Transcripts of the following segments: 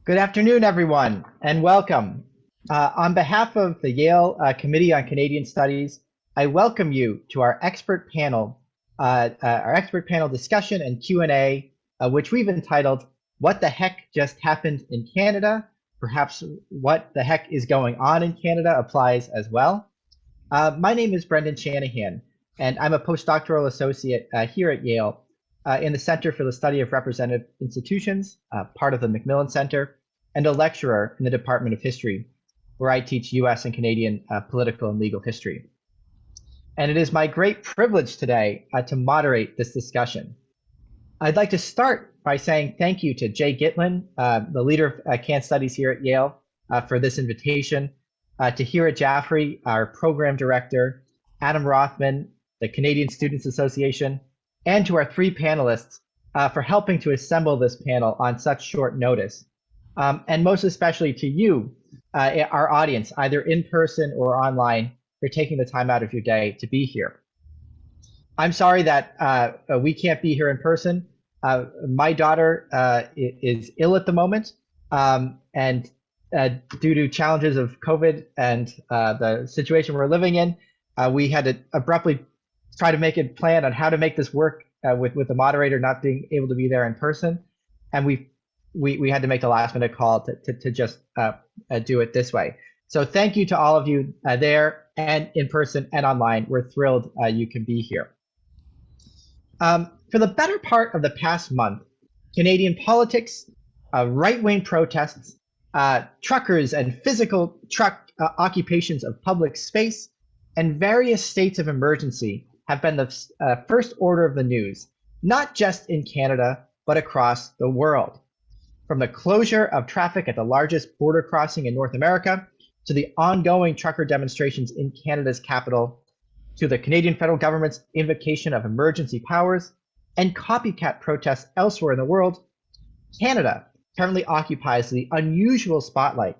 Good afternoon, everyone, and welcome. On behalf of the Yale Committee on Canadian Studies, I welcome you to our expert panel discussion and Q&A, which we've entitled, "What the Heck Just Happened in Canada?" Perhaps what the heck is going on in Canada applies as well. My name is Brendan Shanahan, and I'm a postdoctoral associate here at Yale in the Center for the Study of Representative Institutions, part of the Macmillan Center, and a lecturer in the Department of History, where I teach US and Canadian political and legal history. And it is my great privilege today to moderate this discussion. I'd like to start by saying thank you to Jay Gitlin, the leader of Can Studies here at Yale, for this invitation, to Hira Jaffrey, our program director, Adam Rothman, the Canadian Students Association, and to our three panelists for helping to assemble this panel on such short notice. And most especially to you, our audience, either in person or online, for taking the time out of your day to be here. I'm sorry that we can't be here in person. My daughter is ill at the moment, and due to challenges of COVID and the situation we're living in, we had to abruptly try to make a plan on how to make this work with the moderator not being able to be there in person, and we had to make the last minute call to just do it this way. So thank you to all of you there and in person and online. We're thrilled you can be here. For the better part of the past month, Canadian politics, right-wing protests, truckers and physical truck occupations of public space, and various states of emergency have been the first order of the news, not just in Canada, but across the world. From the closure of traffic at the largest border crossing in North America, to the ongoing trucker demonstrations in Canada's capital, to the Canadian federal government's invocation of emergency powers, and copycat protests elsewhere in the world, Canada currently occupies the unusual spotlight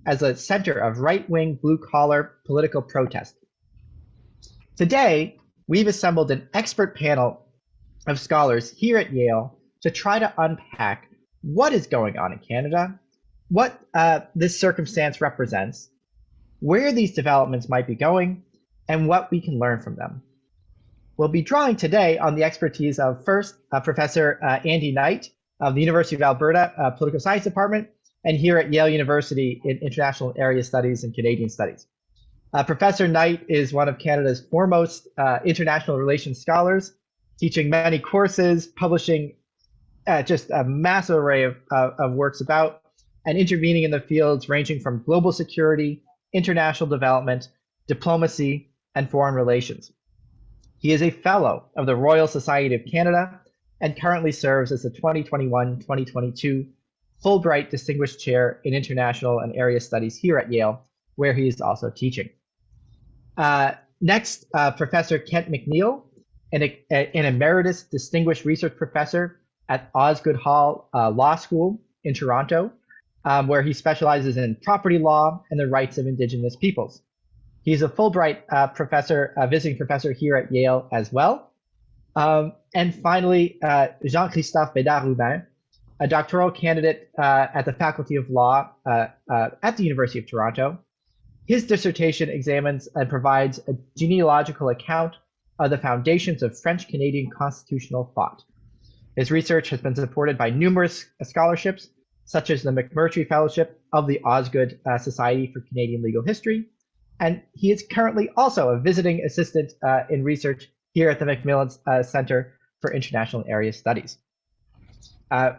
as a center of right-wing blue-collar political protest. Today, we've assembled an expert panel of scholars here at Yale to try to unpack what is going on in Canada, what this circumstance represents, where these developments might be going, and what we can learn from them. We'll be drawing today on the expertise of first Professor Andy Knight of the University of Alberta Political Science Department, and here at Yale University in International Area Studies and Canadian Studies. Professor Knight is one of Canada's foremost international relations scholars, teaching many courses, publishing just a massive array of works about, and intervening in the fields ranging from global security, international development, diplomacy, and foreign relations. He is a fellow of the Royal Society of Canada and currently serves as the 2021-2022 Fulbright Distinguished Chair in International and Area Studies here at Yale, where he is also teaching. Next, Professor Kent McNeil, an Emeritus Distinguished Research Professor at Osgoode Hall Law School in Toronto, where he specializes in property law and the rights of Indigenous peoples. He's a Fulbright visiting professor here at Yale as well. And finally, Jean-Christophe Bédard-Rubin, a doctoral candidate at the Faculty of Law at the University of Toronto. His dissertation examines and provides a genealogical account of the foundations of French-Canadian constitutional thought. His research has been supported by numerous scholarships, such as the McMurtry Fellowship of the Osgoode Society for Canadian Legal History, and he is currently also a visiting assistant in research here at the Macmillan Center for International Area Studies.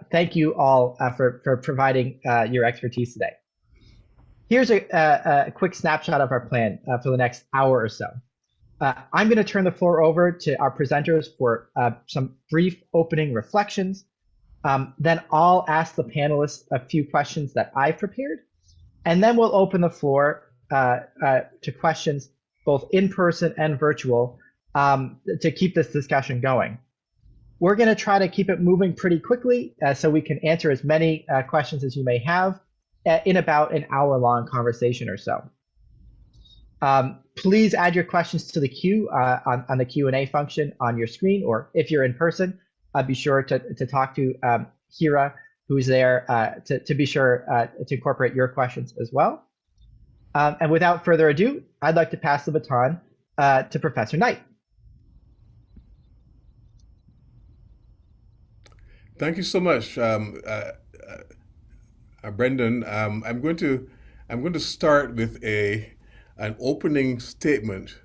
Thank you all for providing your expertise today. Here's a quick snapshot of our plan for the next hour or so. I'm going to turn the floor over to our presenters for some brief opening reflections. Then I'll ask the panelists a few questions that I've prepared, and then we'll open the floor to questions both in person and virtual to keep this discussion going. We're going to try to keep it moving pretty quickly so we can answer as many questions as you may have in about an hour-long conversation or so. Please add your questions to the queue on the Q&A function on your screen, or if you're in person, be sure to talk to Hira, who's there to be sure to incorporate your questions as well. And without further ado, I'd like to pass the baton to Professor Knight. Thank you so much, Brendan. I'm going to start with an opening statement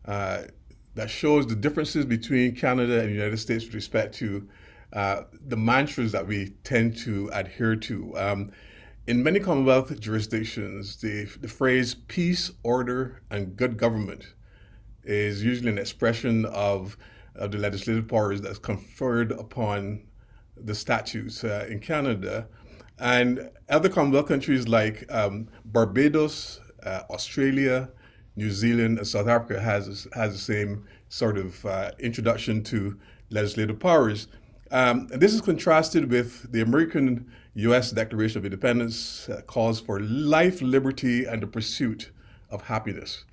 that shows the differences between Canada and the United States with respect to the mantras that we tend to adhere to. In many Commonwealth jurisdictions, the phrase peace, order, and good government is usually an expression of the legislative powers that's conferred upon the statutes in Canada. And other Commonwealth countries like Barbados, Australia, New Zealand, and South Africa has the same sort of introduction to legislative powers. And this is contrasted with the American U.S. Declaration of Independence calls for life, liberty, and the pursuit of happiness.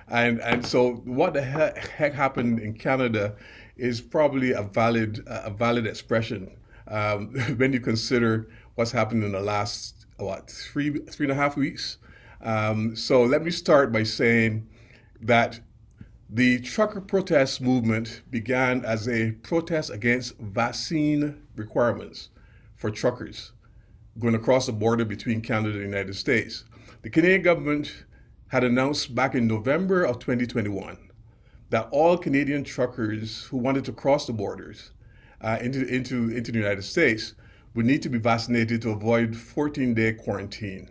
And so what the heck happened in Canada is probably a valid expression when you consider what's happened in the last, three and a half weeks. So let me start by saying that the trucker protest movement began as a protest against vaccine requirements for truckers going across the border between Canada and the United States. The Canadian government had announced back in November of 2021 that all Canadian truckers who wanted to cross the borders into the United States would need to be vaccinated to avoid 14-day quarantine.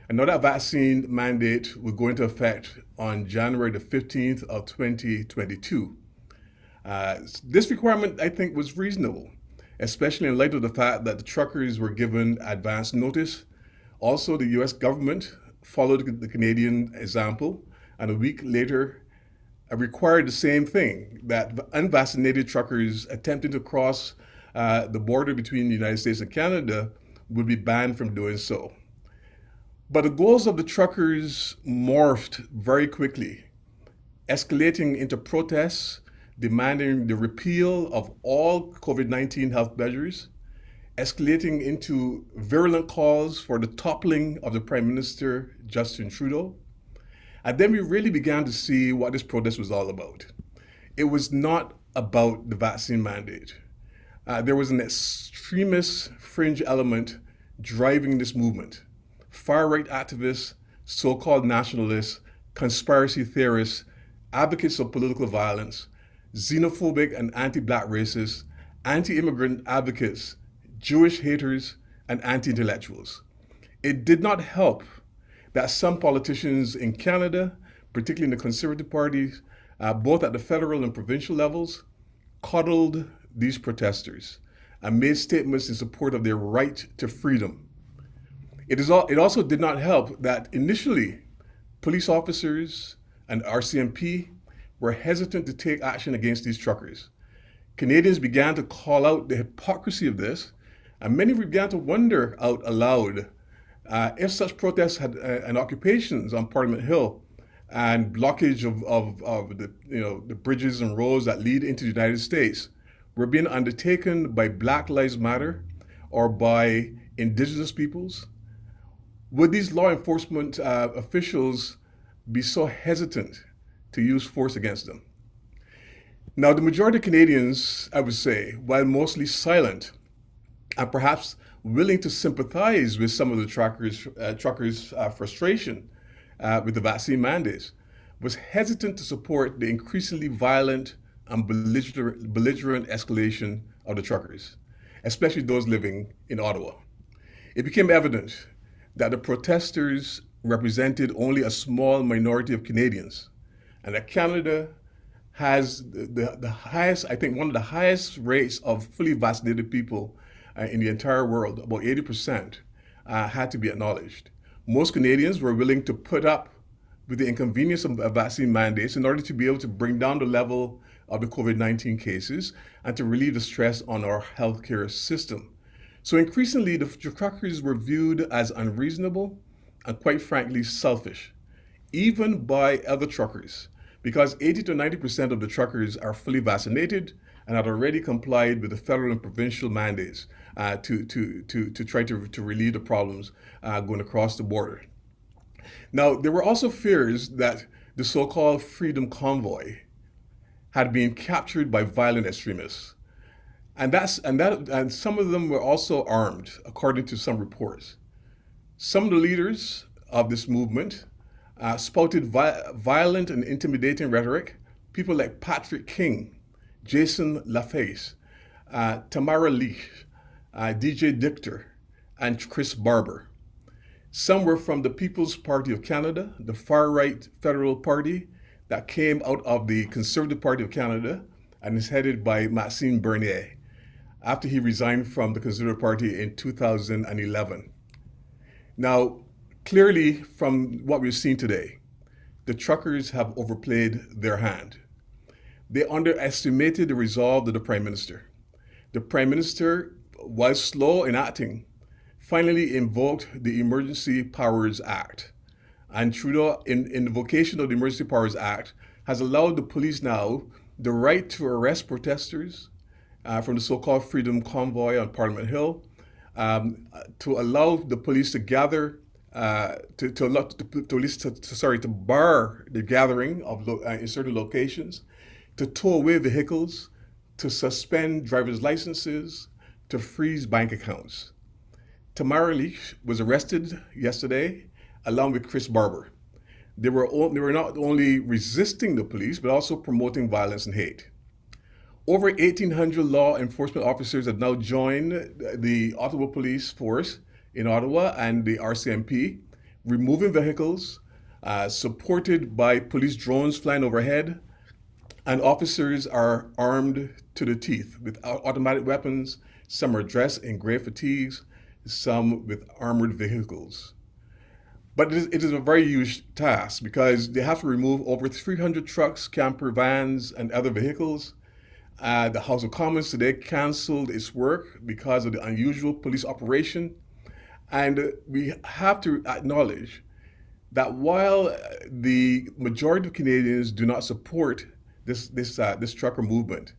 And now that vaccine mandate will go into effect on January the 15th of 2022. This requirement, I think, was reasonable, especially in light of the fact that the truckers were given advance notice. Also, the US government followed the Canadian example, and a week later required the same thing, that unvaccinated truckers attempting to cross the border between the United States and Canada would be banned from doing so. But the goals of the truckers morphed very quickly, escalating into protests demanding the repeal of all COVID-19 health measures, escalating into virulent calls for the toppling of the Prime Minister, Justin Trudeau. And then we really began to see what this protest was all about. It was not about the vaccine mandate. There was an extremist fringe element driving this movement. Far-right activists, so-called nationalists, conspiracy theorists, advocates of political violence, xenophobic and anti-Black racists, anti-immigrant advocates, Jewish haters, and anti-intellectuals. It did not help that some politicians in Canada, particularly in the Conservative parties, both at the federal and provincial levels, coddled these protesters and made statements in support of their right to freedom. It also did not help that initially police officers and RCMP were hesitant to take action against these truckers. Canadians began to call out the hypocrisy of this, and many began to wonder out aloud if such protests had and occupations on Parliament Hill and blockage of the bridges and roads that lead into the United States were being undertaken by Black Lives Matter or by Indigenous peoples. Would these law enforcement officials be so hesitant to use force against them? Now, the majority of Canadians, I would say, while mostly silent and perhaps willing to sympathize with some of the truckers' frustration with the vaccine mandates, was hesitant to support the increasingly violent and belligerent escalation of the truckers, especially those living in Ottawa. It became evident that the protesters represented only a small minority of Canadians, and that Canada has the highest, I think one of the highest rates of fully vaccinated people in the entire world, about 80%, had to be acknowledged. Most Canadians were willing to put up with the inconvenience of vaccine mandates in order to be able to bring down the level of the COVID-19 cases and to relieve the stress on our healthcare system. So increasingly, the truckers were viewed as unreasonable and quite frankly selfish, even by other truckers, because 80 to 90% of the truckers are fully vaccinated and had already complied with the federal and provincial mandates to try to relieve the problems going across the border. Now, there were also fears that the so-called Freedom Convoy had been captured by violent extremists, and some of them were also armed, according to some reports. Some of the leaders of this movement spouted violent and intimidating rhetoric. People like Patrick King, Jason LaFace, Tamara Leach, DJ Dictor, and Chris Barber. Some were from the People's Party of Canada, the far-right federal party that came out of the Conservative Party of Canada and is headed by Maxime Bernier after he resigned from the Conservative Party in 2011. Now, clearly from what we've seen today, the truckers have overplayed their hand. They underestimated the resolve of the Prime Minister. The Prime Minister was slow in acting, finally invoked the Emergency Powers Act. And Trudeau, in invocation of the Emergency Powers Act, has allowed the police now the right to arrest protesters from the so-called Freedom Convoy on Parliament Hill, to allow the police to gather, to bar the gathering of in certain locations, to tow away vehicles, to suspend driver's licenses, to freeze bank accounts. Tamara Leach was arrested yesterday, along with Chris Barber. They were not only resisting the police, but also promoting violence and hate. Over 1,800 law enforcement officers have now joined the Ottawa Police Force in Ottawa and the RCMP, removing vehicles, supported by police drones flying overhead, and officers are armed to the teeth with automatic weapons. Some are dressed in gray fatigues, some with armored vehicles. But it is a very huge task because they have to remove over 300 trucks, camper vans, and other vehicles. The House of Commons today canceled its work because of the unusual police operation. And we have to acknowledge that while the majority of Canadians do not support this trucker movement,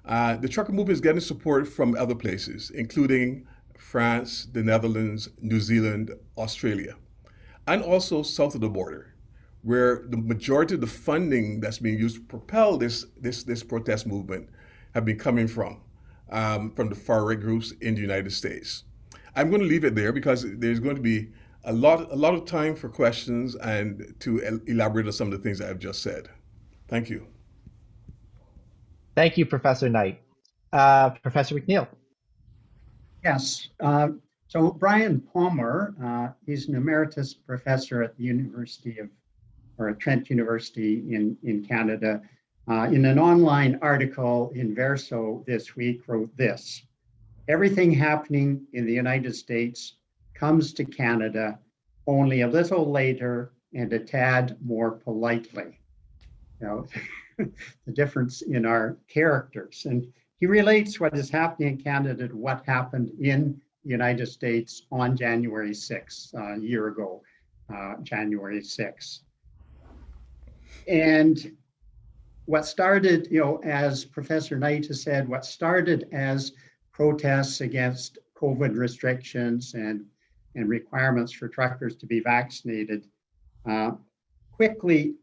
the trucker movement is getting support from other places, including France, the Netherlands, New Zealand, Australia, and also south of the border, where the majority of the funding that's being used to propel this protest movement have been coming from the far-right groups in the United States. I'm going to leave it there because there's going to be a lot of time for questions and to elaborate on some of the things that I've just said. Thank you. Thank you, Professor Knight. Professor McNeil. Yes. So Brian Palmer, he's an emeritus professor at the at Trent University in Canada. In an online article in Verso this week, wrote this: "Everything happening in the United States comes to Canada only a little later and a tad more politely." You know, the difference in our characters. And he relates what is happening in Canada to what happened in the United States on January 6th, a year ago, January 6th. And what started, as Professor Knight has said, what started as protests against COVID restrictions and requirements for truckers to be vaccinated quickly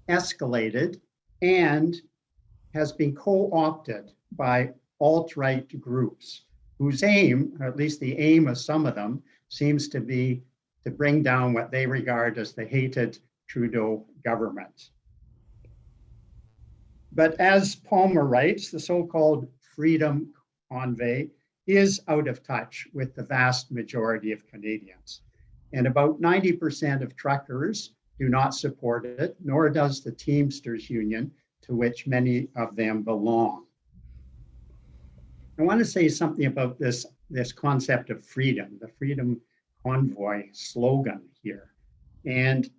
escalated and has been co-opted by alt-right groups whose aim, or at least the aim of some of them, seems to be to bring down what they regard as the hated Trudeau government. But as Palmer writes, the so-called Freedom Convoy is out of touch with the vast majority of Canadians. And about 90% of truckers do not support it, nor does the Teamsters Union, to which many of them belong. I want to say something about this concept of freedom, the Freedom Convoy slogan here. And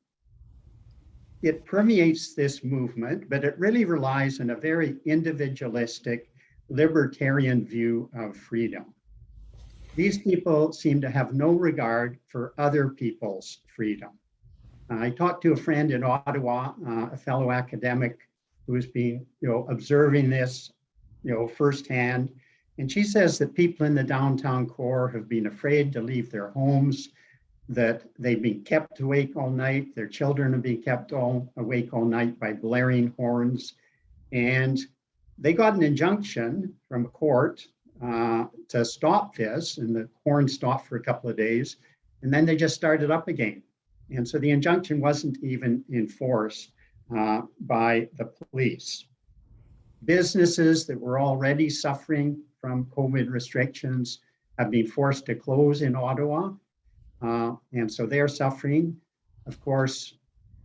it permeates this movement, but it really relies on a very individualistic, libertarian view of freedom. These people seem to have no regard for other people's freedom. I talked to a friend in Ottawa, a fellow academic who has been, observing this, firsthand. And she says that people in the downtown core have been afraid to leave their homes, that they've been kept awake all night. Their children have been kept awake all night by blaring horns. And they got an injunction from a court to stop this, and the horn stopped for a couple of days, and then they just started up again. And so the injunction wasn't even enforced by the police. Businesses that were already suffering from COVID restrictions have been forced to close in Ottawa. And so they're suffering. Of course,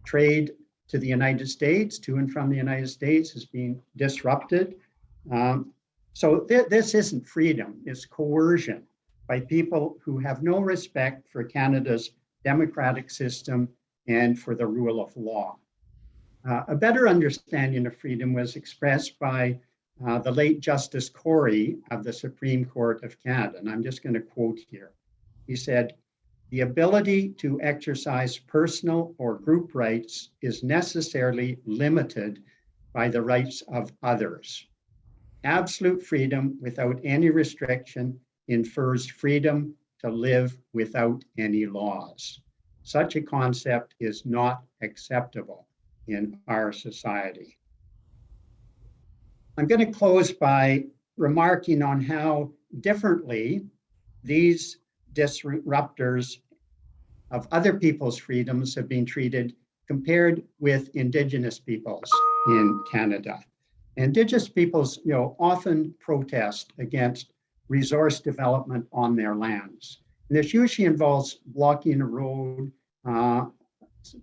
trade to the United States, to and from the United States, has been disrupted. So this isn't freedom, it's coercion by people who have no respect for Canada's democratic system and for the rule of law. A better understanding of freedom was expressed by the late Justice Corey of the Supreme Court of Canada. And I'm just going to quote here. He said, "The ability to exercise personal or group rights is necessarily limited by the rights of others. Absolute freedom without any restriction infers freedom to live without any laws. Such a concept is not acceptable in our society." I'm going to close by remarking on how differently these disruptors of other people's freedoms have been treated compared with Indigenous peoples in Canada. Indigenous peoples, often protest against resource development on their lands. And this usually involves blocking a road,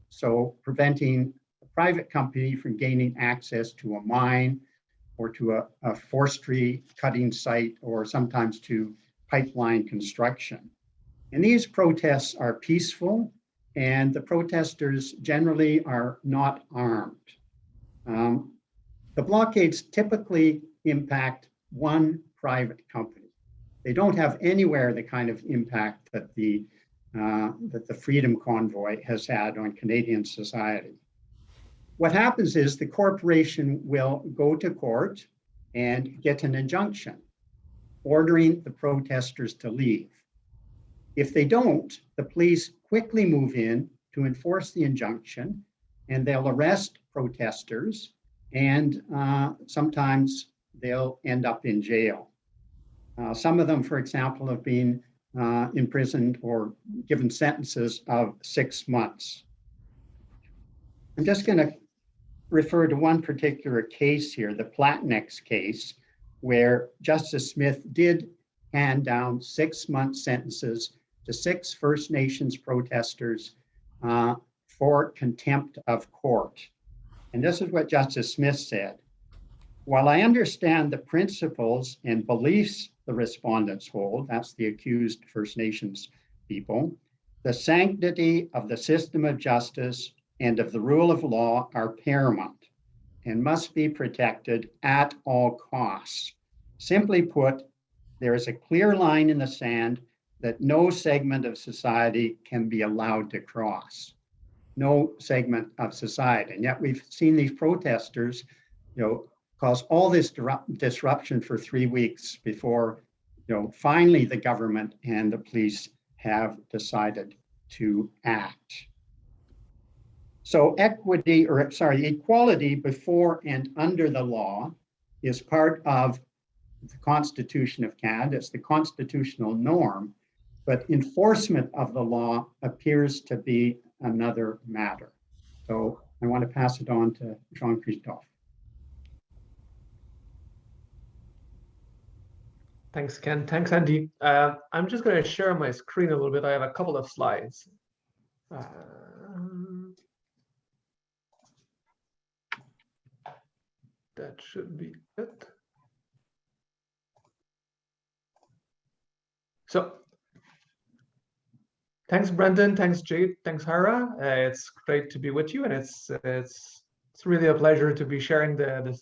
so preventing a private company from gaining access to a mine or to a forestry cutting site, or sometimes to pipeline construction. And these protests are peaceful, and the protesters generally are not armed. The blockades typically impact one private company. They don't have anywhere the kind of impact that the Freedom Convoy has had on Canadian society. What happens is the corporation will go to court and get an injunction ordering the protesters to leave. If they don't, the police quickly move in to enforce the injunction, and they'll arrest protesters, and sometimes they'll end up in jail. Some of them, for example, have been imprisoned or given sentences of 6 months. I'm just going to refer to one particular case here, the Platnex case, where Justice Smith did hand down 6-month sentences to 6 First Nations protesters for contempt of court. And this is what Justice Smith said: "While I understand the principles and beliefs the respondents hold," that's the accused First Nations people, "the sanctity of the system of justice and of the rule of law are paramount and must be protected at all costs. Simply put, there is a clear line in the sand that no segment of society can be allowed to cross." No segment of society. And yet we've seen these protesters, cause all this disruption for 3 weeks before, finally the government and the police have decided to act. So equality before and under the law is part of the Constitution of Canada. It's the constitutional norm, but enforcement of the law appears to be another matter. So I want to pass it on to Jean-Christophe. Thanks, Ken. Thanks, Andy. I'm just going to share my screen a little bit. I have a couple of slides. That should be it. So, thanks, Brendan. Thanks, Jade. Thanks, Hara. It's great to be with you, and it's really a pleasure to be sharing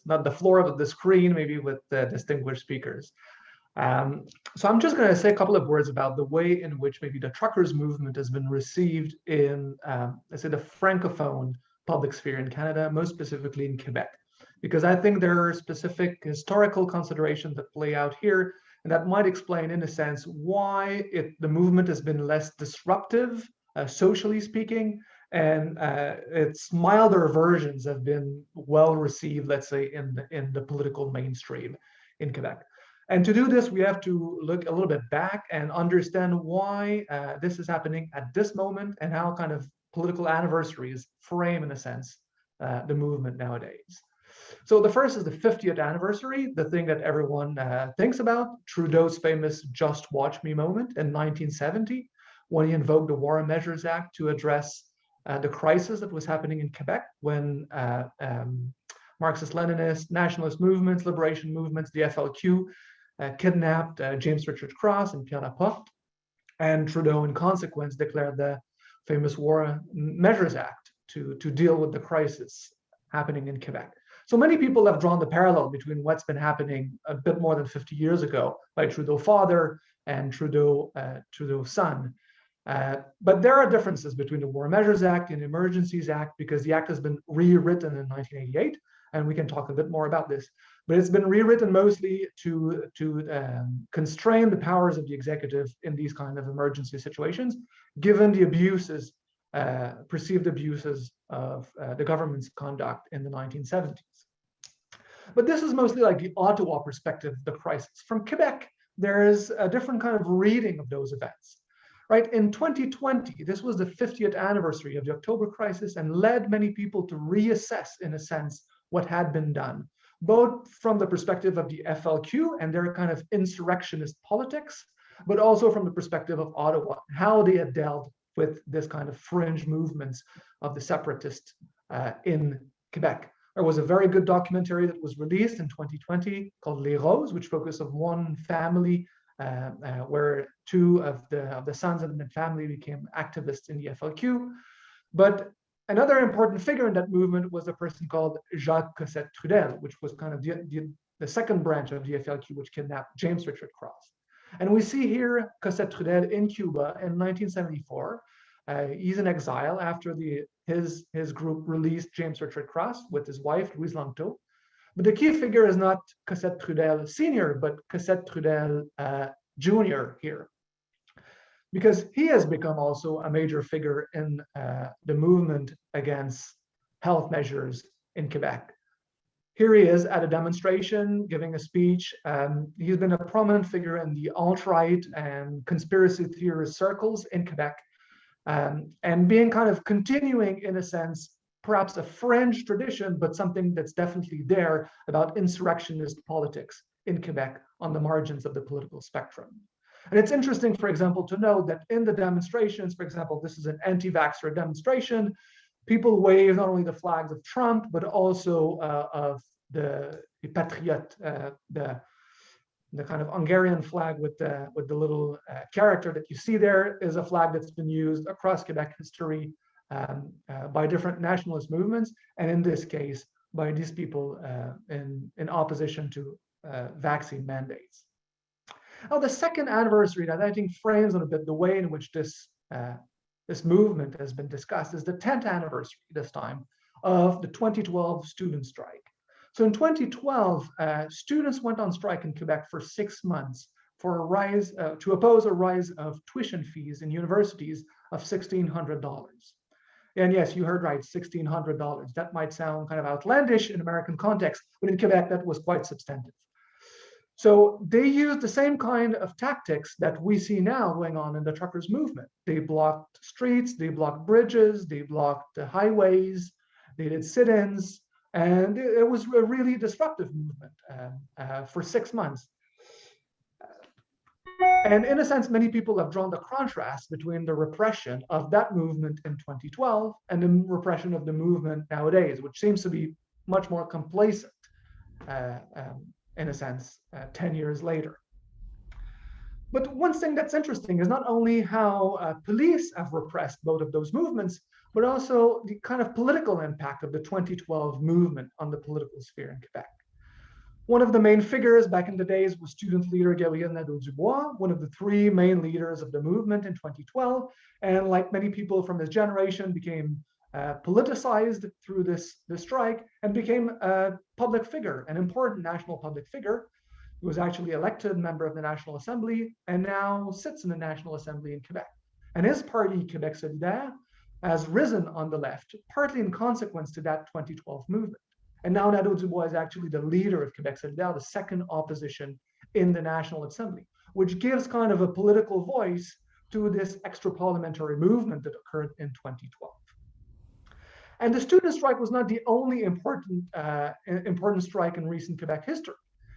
not the floor but the screen, maybe with the distinguished speakers. So I'm just going to say a couple of words about the way in which maybe the truckers movement has been received in, let's say, the francophone public sphere in Canada, most specifically in Quebec. because I think there are specific historical considerations that play out here, and that might explain, in a sense, why the movement has been less disruptive, socially speaking, and its milder versions have been well received, let's say, in the political mainstream in Quebec. And to do this, we have to look a little bit back and understand why this is happening at this moment, and how kind of political anniversaries frame, in a sense, the movement nowadays. So the first is the 50th anniversary, the thing that everyone thinks about, Trudeau's famous "Just Watch Me" moment in 1970, when he invoked the War Measures Act to address the crisis that was happening in Quebec when Marxist-Leninist, nationalist movements, liberation movements, the FLQ, kidnapped James Richard Cross and Pierre Laporte, and Trudeau, in consequence, declared the famous War Measures Act to deal with the crisis happening in Quebec. So many people have drawn the parallel between what's been happening a bit more than 50 years ago by Trudeau father and Trudeau's son. But there are differences between the War Measures Act and the Emergencies Act, because the act has been rewritten in 1988, and we can talk a bit more about this. But it's been rewritten mostly to constrain the powers of the executive in these kind of emergency situations, given the abuses, perceived abuses of the government's conduct in the 1970s. But this is mostly like the Ottawa perspective of the crisis. From Quebec, there is a different kind of reading of those events. Right, in 2020, this was the 50th anniversary of the October crisis, and led many people to reassess, in a sense, what had been done, both from the perspective of the FLQ and their kind of insurrectionist politics, but also from the perspective of Ottawa, how they had dealt with this kind of fringe movements of the separatists in Quebec. There was a very good documentary that was released in 2020 called Les Roses, which focused on one family where two of the sons of the family became activists in the FLQ. But another important figure in that movement was a person called Jacques Cossette-Trudel, which was kind of the second branch of the FLQ, which kidnapped James Richard Cross. And we see here Cossette-Trudel in Cuba in 1974. He's in exile after his group released James Richard Cross with his wife, Louise Langto. But the key figure is not Cossette-Trudel Sr., but Cossette-Trudel Jr. here, because he has become also a major figure in the movement against health measures in Quebec. Here he is at a demonstration giving a speech. He's been a prominent figure in the alt-right and conspiracy theorist circles in Quebec, and being kind of continuing, in a sense, perhaps a fringe tradition, but something that's definitely there about insurrectionist politics in Quebec on the margins of the political spectrum. And it's interesting, for example, to note that in the demonstrations, for example, this is an anti-vaxxer demonstration, people wave not only the flags of Trump, but also of the Patriot, the kind of Hungarian flag with the little character that you see there is a flag that's been used across Quebec history by different nationalist movements, and in this case, by these people in opposition to vaccine mandates. Now, the second anniversary that I think frames a bit the way in which this movement has been discussed is the 10th anniversary, this time, of the 2012 student strike. So in 2012, students went on strike in Quebec for 6 months for a rise, to oppose a rise of tuition fees in universities of $1,600. And yes, you heard right, $1,600. That might sound kind of outlandish in American context, but in Quebec, that was quite substantive. So they used the same kind of tactics that we see now going on in the truckers movement. They blocked streets, they blocked bridges, they blocked the highways, they did sit-ins, and it was a really disruptive movement for 6 months. And in a sense, many people have drawn the contrast between the repression of that movement in 2012 and the repression of the movement nowadays, which seems to be much more complacent, in a sense, 10 years later. But one thing that's interesting is not only how police have repressed both of those movements, but also the kind of political impact of the 2012 movement on the political sphere in Quebec. One of the main figures back in the days was student leader Gabriel Nadeau-Dubois, one of the 3 main leaders of the movement in 2012, and like many people from his generation, became politicized through this strike and became a public figure, an important national public figure, who was actually elected member of the National Assembly and now sits in the National Assembly in Quebec. And his party, Québec Solidaire, has risen on the left, partly in consequence to that 2012 movement. And now Nadeau Dubois is actually the leader of Québec Solidaire, the second opposition in the National Assembly, which gives kind of a political voice to this extra parliamentary movement that occurred in 2012. And the student strike was not the only important strike in recent Quebec history.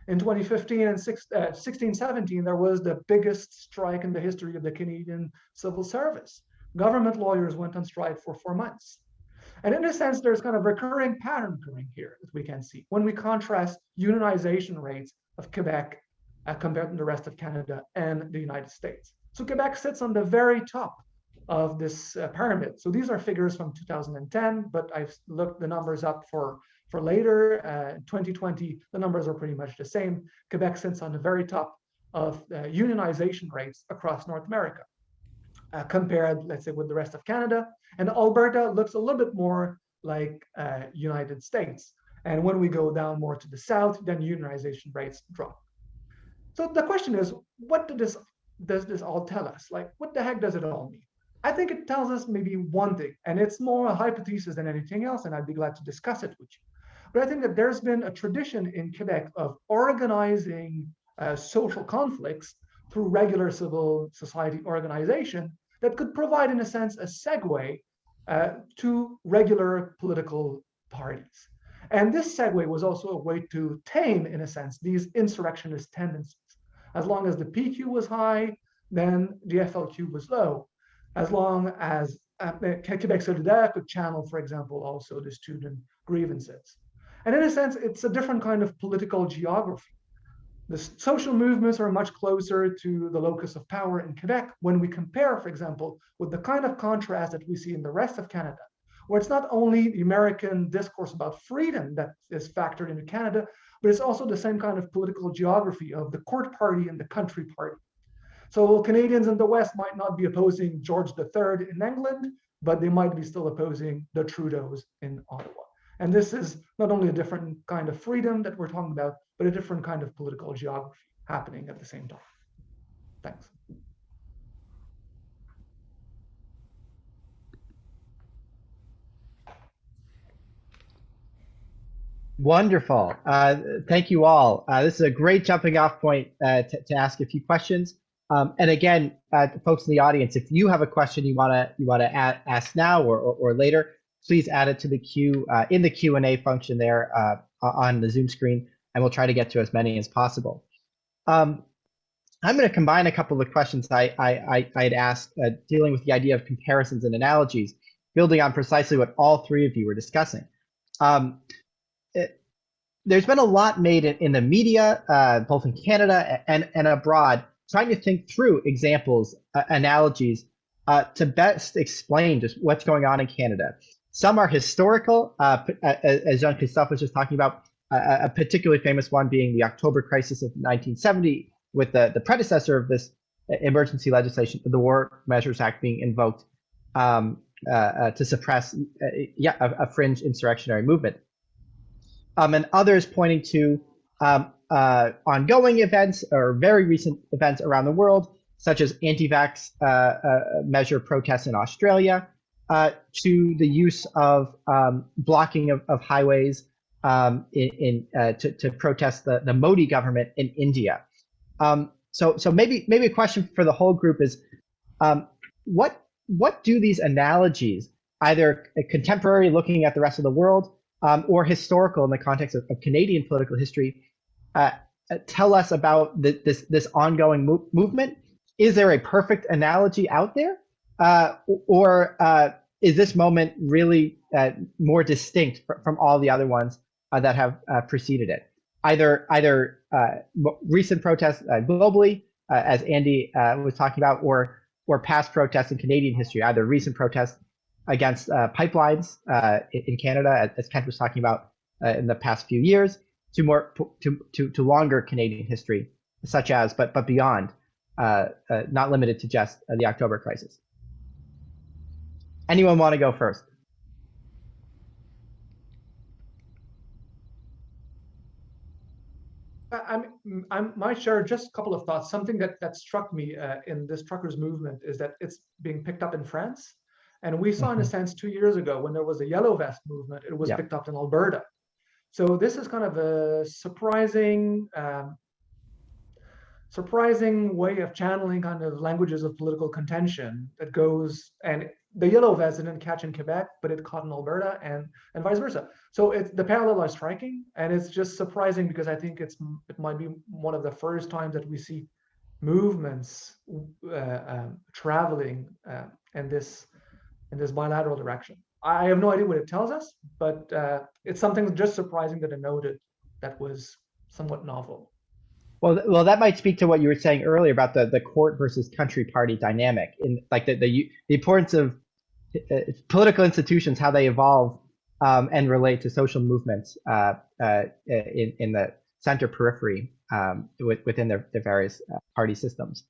In 2015 and 16-17, there was the biggest strike in the history of the Canadian civil service. Government lawyers went on strike for 4 months. And in a sense, there's kind of a recurring pattern occurring here that we can see when we contrast unionization rates of Quebec compared to the rest of Canada and the United States. So Quebec sits on the very top of this pyramid. So these are figures from 2010, but I've looked the numbers up for later. 2020, the numbers are pretty much the same. Quebec sits on the very top of unionization rates across North America, compared, let's say, with the rest of Canada. And Alberta looks a little bit more like United States. And when we go down more to the south, then unionization rates drop. So the question is, what does this all tell us? Like, what the heck does it all mean? I think it tells us maybe one thing, and it's more a hypothesis than anything else, and I'd be glad to discuss it with you. But I think that there's been a tradition in Quebec of organizing social conflicts through regular civil society organization that could provide, in a sense, a segue to regular political parties. And this segue was also a way to tame, in a sense, these insurrectionist tendencies. As long as the PQ was high, then the FLQ was low. As long as Québec Solidaire could channel, for example, also the student grievances. And in a sense, it's a different kind of political geography. The social movements are much closer to the locus of power in Quebec when we compare, for example, with the kind of contrast that we see in the rest of Canada, where it's not only the American discourse about freedom that is factored into Canada, but it's also the same kind of political geography of the court party and the country party. So Canadians in the West might not be opposing George III in England, but they might be still opposing the Trudeaus in Ottawa. And this is not only a different kind of freedom that we're talking about, but a different kind of political geography happening at the same time. Thanks. Wonderful. Thank you all. This is a great jumping off point to ask a few questions. And again, folks in the audience, if you have a question you want to ask now or later, please add it to the queue in the Q&A function there on the Zoom screen, and we'll try to get to as many as possible. I'm going to combine a couple of questions I had asked dealing with the idea of comparisons and analogies, building on precisely what all three of you were discussing. There's been a lot made in the media, both in Canada and abroad, trying to think through examples, analogies, to best explain just what's going on in Canada. Some are historical, as Jean-Christophe was just talking about, a particularly famous one being the October crisis of 1970, with the predecessor of this emergency legislation, the War Measures Act, being invoked to suppress a fringe insurrectionary movement. And others pointing to ongoing events or very recent events around the world, such as anti-vax measure protests in Australia, to the use of blocking of highways to protest the Modi government in India. So maybe a question for the whole group is, what do these analogies, either contemporary looking at the rest of the world, or historical in the context of Canadian political history, tell us about this ongoing movement? Is there a perfect analogy out there? Or is this moment really more distinct from all the other ones that have preceded it? Either recent protests globally, as Andy was talking about, or past protests in Canadian history, either recent protests against pipelines in Canada, as Kent was talking about in the past few years, to longer Canadian history, such as, but beyond, not limited to just the October crisis. Anyone want to go first? I might share just a couple of thoughts. Something that struck me in this truckers movement is that it's being picked up in France. And we saw, in a sense, 2 years ago when there was a yellow vest movement, it was picked up in Alberta. So this is kind of a surprising way of channeling kind of languages of political contention that goes, and the yellow vest didn't catch in Quebec, but it caught in Alberta, and vice versa. So the parallel are striking, and it's just surprising because I think it might be one of the first times that we see movements traveling in this bilateral direction. I have no idea what it tells us, but it's something just surprising that I noted that was somewhat novel. Well, that might speak to what you were saying earlier about the court versus country party dynamic, in like the importance of political institutions, how they evolve and relate to social movements in the center periphery within their various party systems.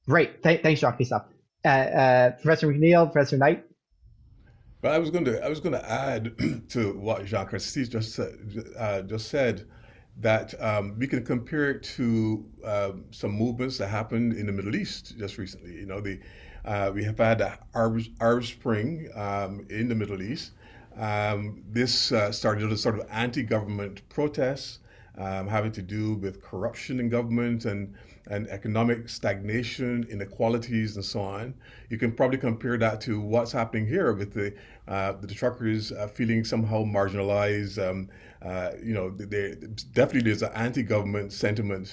Great, thanks, Jean-Christophe. Professor McNeil, Professor Knight. Well, I was going to add to what Jean-Christophe just said, that we can compare it to some movements that happened in the Middle East just recently. You know, we have had the Arab Spring in the Middle East. This started a sort of anti-government protests having to do with corruption in government and economic stagnation, inequalities, and so on. You can probably compare that to what's happening here with the truckers feeling somehow marginalized. You know, definitely there's an anti-government sentiment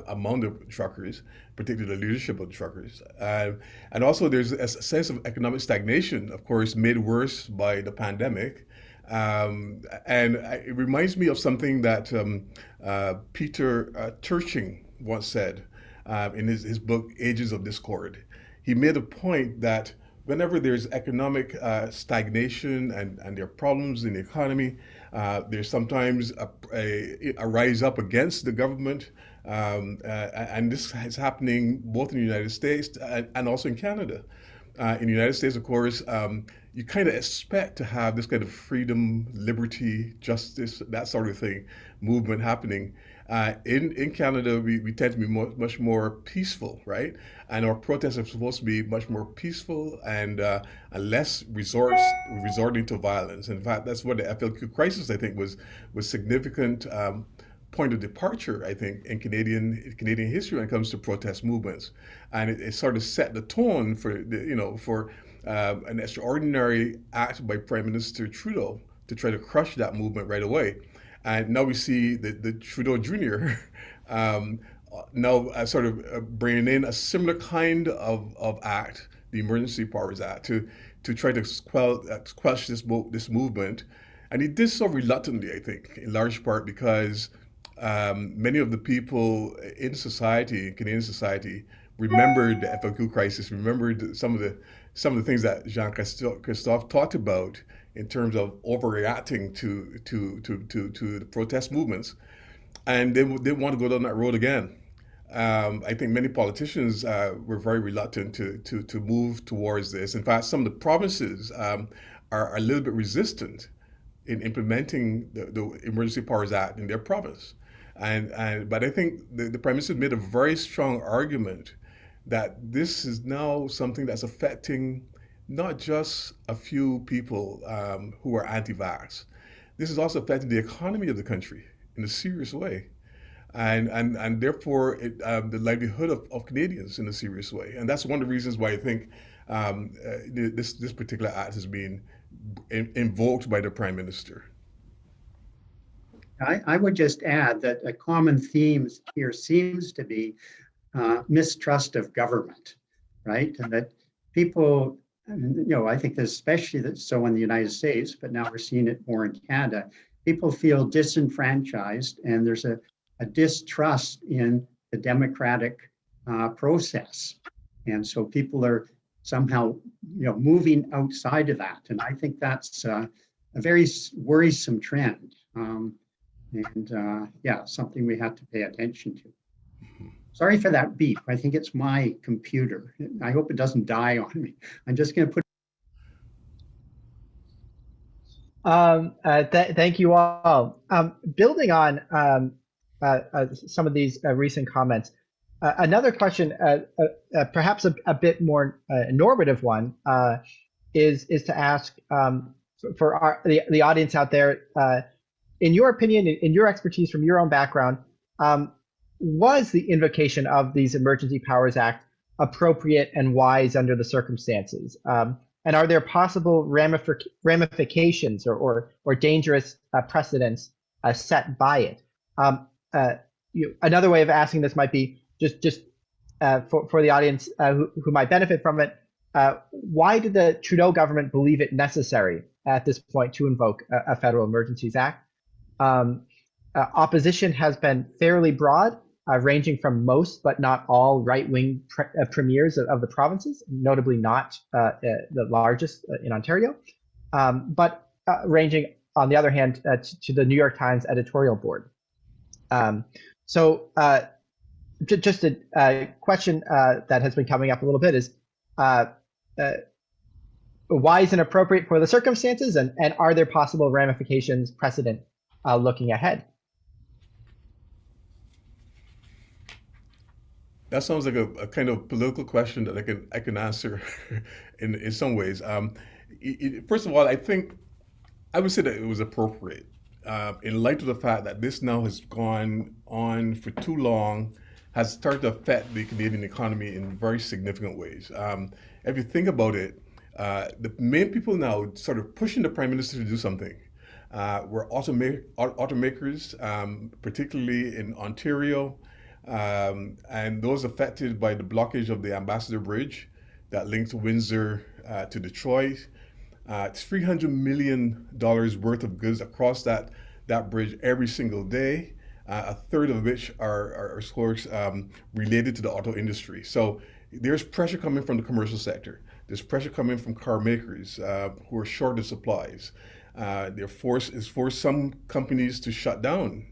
among the truckers, particularly the leadership of the truckers. And also there's a sense of economic stagnation, of course, made worse by the pandemic. And it reminds me of something that Peter Turching once said in his book, Ages of Discord. He made a point that whenever there's economic stagnation and there are problems in the economy, there's sometimes a rise up against the government. And this is happening both in the United States and also in Canada. In the United States, of course, you kind of expect to have this kind of freedom, liberty, justice, that sort of thing, movement happening. In Canada, we tend to be much more peaceful, right? And our protests are supposed to be much more peaceful and less resorting to violence. In fact, that's what the FLQ crisis, I think, was significant point of departure, I think, in Canadian history when it comes to protest movements, and it sort of set the tone for an extraordinary act by Prime Minister Trudeau to try to crush that movement right away. And now we see the Trudeau Jr. Now sort of bringing in a similar kind of act, the Emergency Powers Act, to try to quash this movement. And he did so reluctantly, I think, in large part because many of the people in society, Canadian society, remembered the FLQ crisis, remembered some of the things that Jean-Christophe talked about in terms of overreacting to the protest movements, and they want to go down that road again. I think many politicians were very reluctant to move towards this. In fact, some of the provinces are a little bit resistant in implementing the Emergency Powers Act in their province. But I think the Prime Minister made a very strong argument that this is now something that's affecting not just a few people who are anti-vax. This is also affecting the economy of the country in a serious way, and therefore the livelihood of Canadians in a serious way. And that's one of the reasons why I think this particular act is being invoked by the Prime Minister. I would just add that a common theme here seems to be mistrust of government, right? And that people, I think that especially that's so in the United States, but now we're seeing it more in Canada, people feel disenfranchised and there's a distrust in the democratic process. And so people are somehow, moving outside of that. And I think that's a very worrisome trend. Something we have to pay attention to. Sorry for that beep. I think it's my computer. I hope it doesn't die on me. I'm just going to put. Thank you all. Building on some of these recent comments. Another question, perhaps a bit more normative one, is to ask for the audience out there, in your opinion, in your expertise from your own background, was the invocation of these Emergency Powers Act appropriate and wise under the circumstances? And are there possible ramifications or dangerous precedents set by it? Another way of asking this might be just for the audience who might benefit from it. Why did the Trudeau government believe it necessary at this point to invoke a Federal Emergencies Act? Opposition has been fairly broad, ranging from most but not all right-wing premiers of the provinces, notably not the largest in Ontario, but ranging, on the other hand, to the New York Times editorial board. Just a question that has been coming up a little bit is, wise and appropriate for the circumstances, and are there possible ramifications precedent looking ahead? That sounds like a kind of political question that I can answer in some ways. First of all, I think I would say that it was appropriate in light of the fact that this now has gone on for too long, has started to affect the Canadian economy in very significant ways. If you think about it, the main people now sort of pushing the Prime Minister to do something were automakers, particularly in Ontario, and those affected by the blockage of the Ambassador Bridge that links Windsor to Detroit. It's $300 million worth of goods across that bridge every single day, a third of which are of course related to the auto industry. So there's pressure coming from the commercial sector. There's pressure coming from car makers who are short of supplies. They're forced some companies to shut down,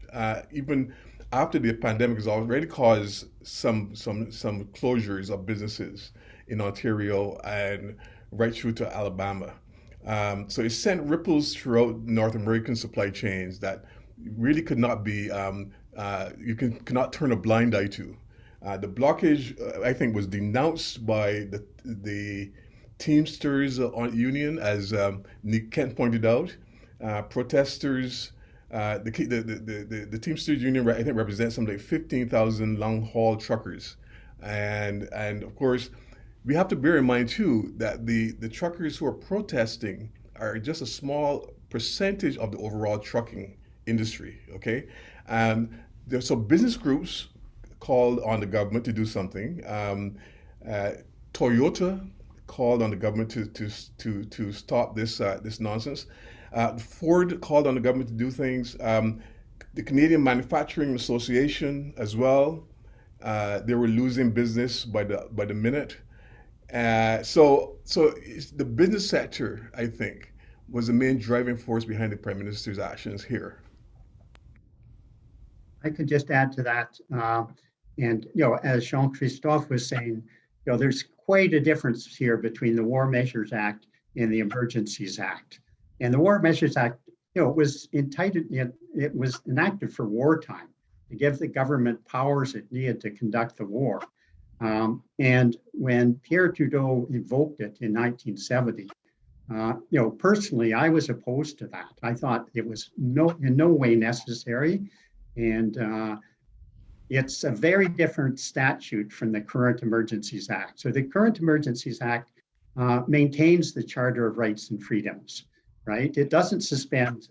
even after the pandemic has already caused some closures of businesses in Ontario and right through to Alabama. So it sent ripples throughout North American supply chains that really could not be, cannot turn a blind eye to. The blockage, I think, was denounced by the Teamsters union, as Nick Kent pointed out. Protesters, the Teamsters union, I think, represents something like 15,000 long-haul truckers, and of course, we have to bear in mind too that the truckers who are protesting are just a small percentage of the overall trucking industry. Okay, there's some business groups called on the government to do something. Toyota called on the government to stop this nonsense. Ford called on the government to do things. The Canadian Manufacturing Association as well. They were losing business by the minute. So the business sector, I think, was the main driving force behind the Prime Minister's actions here. I could just add to that, and as Jean-Christophe was saying, there's quite a difference here between the War Measures Act and the Emergencies Act. And the War Measures Act, was it was enacted for wartime to give the government powers it needed to conduct the war. And when Pierre Trudeau invoked it in 1970, personally, I was opposed to that. I thought it was in no way necessary. And it's a very different statute from the current Emergencies Act. So the current Emergencies Act maintains the Charter of Rights and Freedoms, right? It doesn't suspend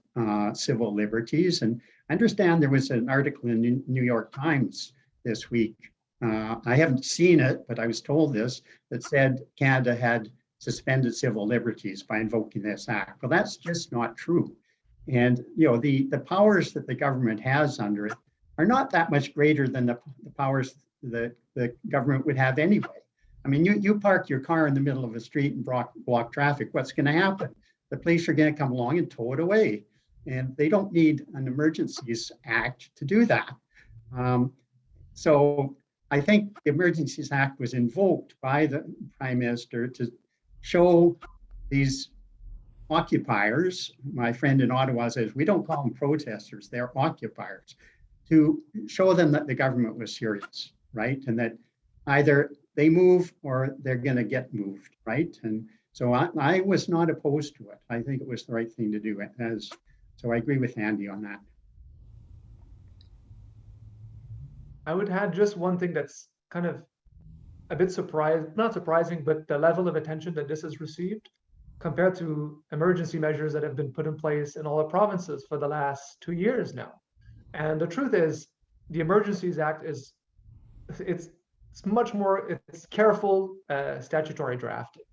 civil liberties. And I understand there was an article in the New York Times this week. I haven't seen it, but I was told this, that said Canada had suspended civil liberties by invoking this act. Well, that's just not true. And the powers that the government has under it are not that much greater than the powers that the government would have anyway. I mean, you park your car in the middle of a street and block traffic, what's going to happen? The police are going to come along and tow it away. And they don't need an Emergencies Act to do that. So I think the Emergencies Act was invoked by the Prime Minister to show these occupiers, my friend in Ottawa says, we don't call them protesters, they're occupiers, to show them that the government was serious, right? And that either they move or they're going to get moved, right? And so I was not opposed to it. I think it was the right thing to do. So I agree with Andy on that. I would add just one thing that's kind of a bit not surprising, but the level of attention that this has received compared to emergency measures that have been put in place in all the provinces for the last 2 years now. And the truth is, the Emergencies Act it's much more, it's careful statutory drafting.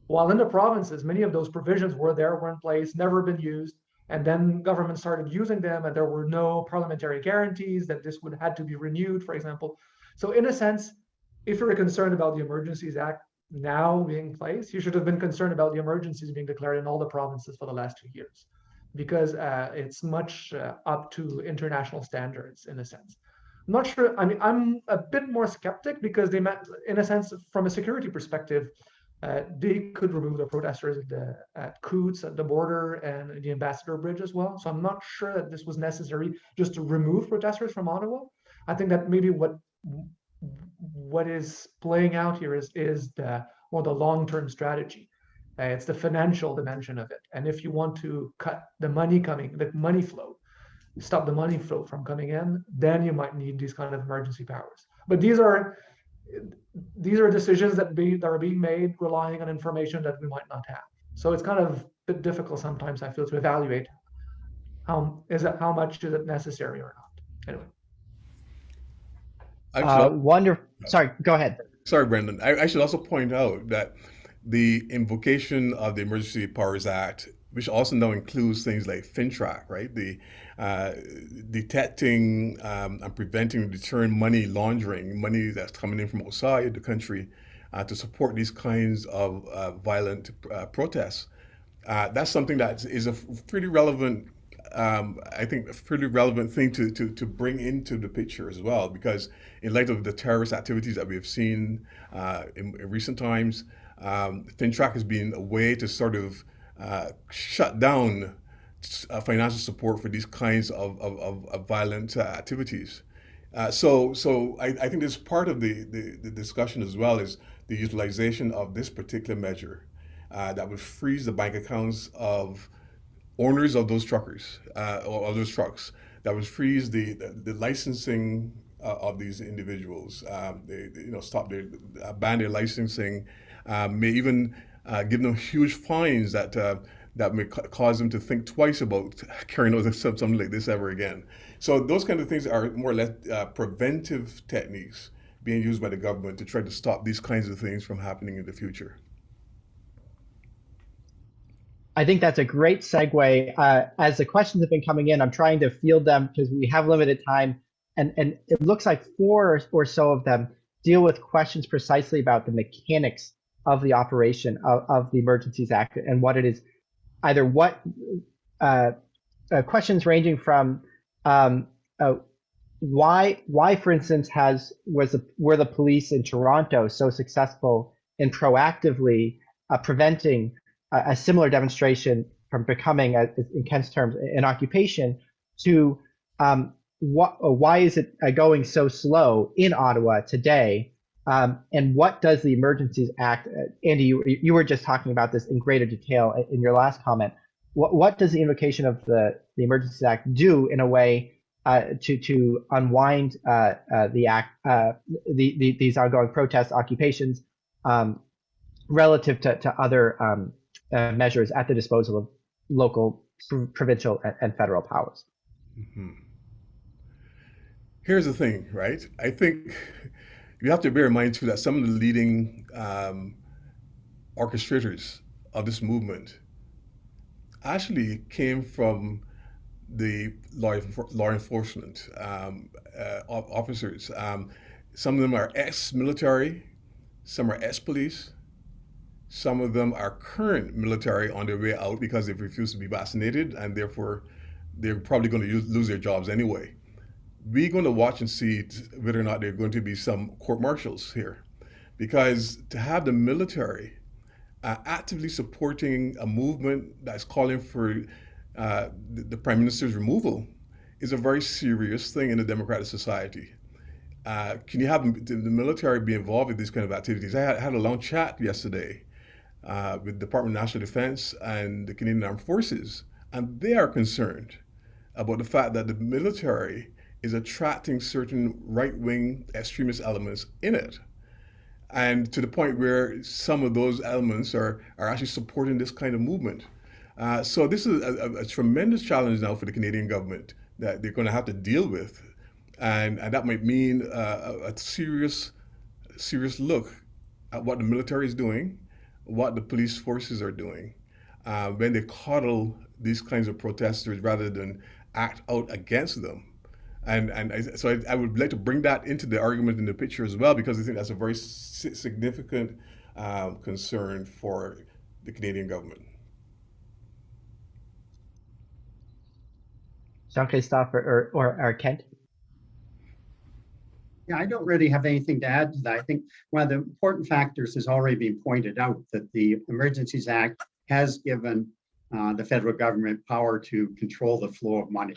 While in the provinces, many of those provisions were in place, never been used, and then government started using them, and there were no parliamentary guarantees that this would had to be renewed, for example. So in a sense, if you're concerned about the Emergencies Act now being in place, you should have been concerned about the emergencies being declared in all the provinces for the last 2 years, because it's much up to international standards in a sense. I'm not sure. I mean, I'm a bit more skeptic because they meant, in a sense, from a security perspective, they could remove the protesters at Coots, at the border, and the Ambassador Bridge as well. So I'm not sure that this was necessary just to remove protesters from Ottawa. I think that maybe what is playing out here is the long-term strategy. It's the financial dimension of it. And if you want to cut the money flow, stop the money flow from coming in, then you might need these kind of emergency powers. But these are decisions that are being made relying on information that we might not have. So it's kind of a bit difficult sometimes, I feel, to evaluate how much is it necessary or not. Anyway. Wonderful. Sorry, go ahead. Sorry, Brendan. I should also point out that the invocation of the Emergency Powers Act, which also now includes things like FinTrack, right? The detecting and preventing and deterring money laundering, money that's coming in from outside the country to support these kinds of violent protests. That's something that is a pretty relevant, I think, a pretty relevant thing to bring into the picture as well, because in light of the terrorist activities that we have seen in recent times, FinTrack has been a way to sort of shut down financial support for these kinds of violent activities. So I think this part of the discussion as well is the utilization of this particular measure that would freeze the bank accounts of owners of those truckers or of those trucks, that would freeze the licensing of these individuals. They ban their licensing, may even give them huge fines that may cause them to think twice about carrying out something like this ever again. So those kind of things are more or less preventive techniques being used by the government to try to stop these kinds of things from happening in the future. I think that's a great segue. As the questions have been coming in, I'm trying to field them because we have limited time. And it looks like 4 or so of them deal with questions precisely about the mechanics of the operation of the Emergencies Act and what it is. Either what questions ranging from why, for instance, were the police in Toronto so successful in proactively preventing a similar demonstration from becoming, in Kent's terms, an occupation, to why is it going so slow in Ottawa today? And what does the Emergencies Act, Andy, you were just talking about this in greater detail in your last comment. What does the invocation of the Emergencies Act do in a way to unwind the act, these ongoing protests, occupations, relative to other measures at the disposal of local, provincial, and federal powers? Mm-hmm. Here's the thing, right? I think you have to bear in mind too that some of the leading orchestrators of this movement actually came from the law enforcement officers. Some of them are ex-military, some are ex-police, some of them are current military on their way out because they've refused to be vaccinated, and therefore they're probably going to lose their jobs anyway. We're going to watch and see whether or not there are going to be some court-martials here, because to have the military actively supporting a movement that's calling for the Prime Minister's removal is a very serious thing in a democratic society. Can you have the military be involved in these kind of activities? I had a long chat yesterday with the Department of National Defense and the Canadian Armed Forces, and they are concerned about the fact that the military is attracting certain right-wing extremist elements in it. And to the point where some of those elements are actually supporting this kind of movement. So this is a tremendous challenge now for the Canadian government that they're going to have to deal with. And that might mean a serious look at what the military is doing, what the police forces are doing, when they coddle these kinds of protesters rather than act out against them. So I would like to bring that into the argument in the picture as well, because I think that's a very significant concern for the Canadian government. Jean-Christophe or Kent? Yeah, I don't really have anything to add to that. I think one of the important factors has already been pointed out, that the Emergencies Act has given the federal government power to control the flow of money.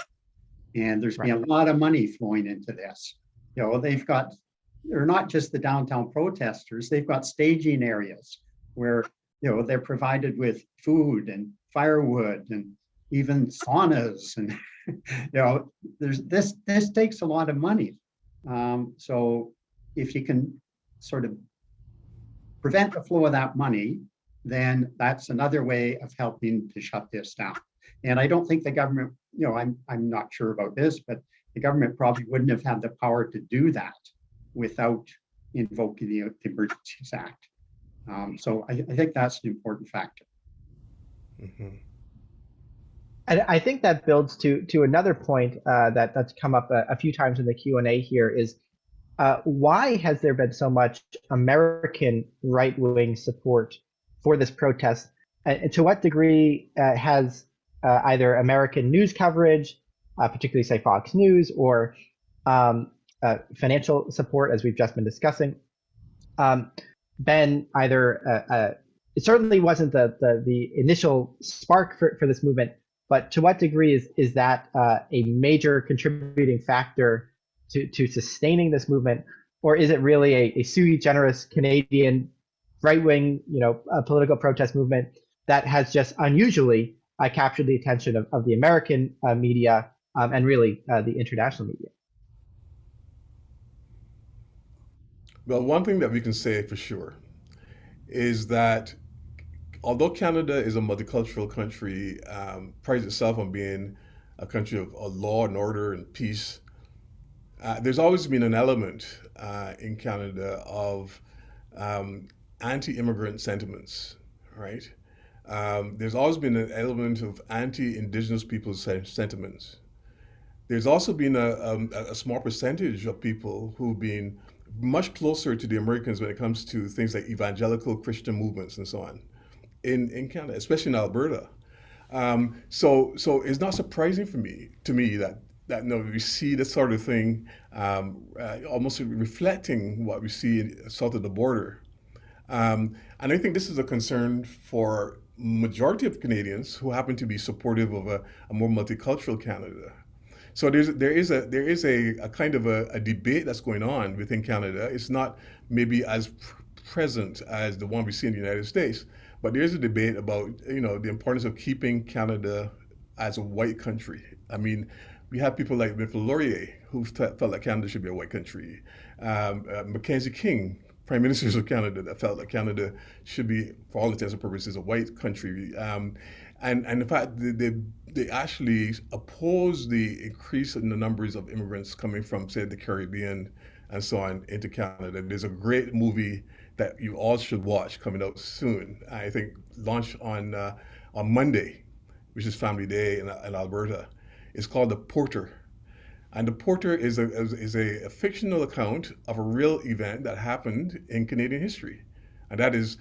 And there's been a lot of money flowing into this. You know, they're not just the downtown protesters, they've got staging areas where, you know, they're provided with food and firewood and even saunas. And, you know, this takes a lot of money. So if you can sort of prevent the flow of that money, then that's another way of helping to shut this down. And I don't think the government, you know, I'm not sure about this, but the government probably wouldn't have had the power to do that without invoking the Emergencies Act. So I think that's an important factor. Mm-hmm. And I think that builds to another point that's come up a few times in the Q&A here is why has there been so much American right-wing support for this protest? And to what degree has either American news coverage, particularly say Fox News, or financial support, as we've just been discussing, been either, it certainly wasn't the initial spark for this movement, but to what degree is that a major contributing factor to sustaining this movement, or is it really a sui generis Canadian right-wing, you know, political protest movement that has just unusually captured the attention of the American media and really the international media? Well, one thing that we can say for sure is that although Canada is a multicultural country, prides itself on being a country of law and order and peace, there's always been an element in Canada of anti-immigrant sentiments, right? There's always been an element of anti-Indigenous people's sentiments. There's also been a small percentage of people who've been much closer to the Americans when it comes to things like evangelical Christian movements and so on in Canada, especially in Alberta. So it's not surprising to me that we see this sort of thing almost reflecting what we see south of the border. And I think this is a concern for majority of Canadians who happen to be supportive of a more multicultural Canada. So there is a kind of a debate that's going on within Canada. It's not maybe as present as the one we see in the United States, but there is a debate about, you know, the importance of keeping Canada as a white country. I mean, we have people like Miffel Laurier who felt that Canada should be a white country. Mackenzie King, Prime Ministers of Canada, that felt that Canada should be, for all intents and purposes, a white country. And in fact, they actually oppose the increase in the numbers of immigrants coming from, say, the Caribbean and so on into Canada. There's a great movie that you all should watch coming out soon. I think launched on Monday, which is Family Day in Alberta. It's called The Porter. And The Porter is a fictional account of a real event that happened in Canadian history. And that is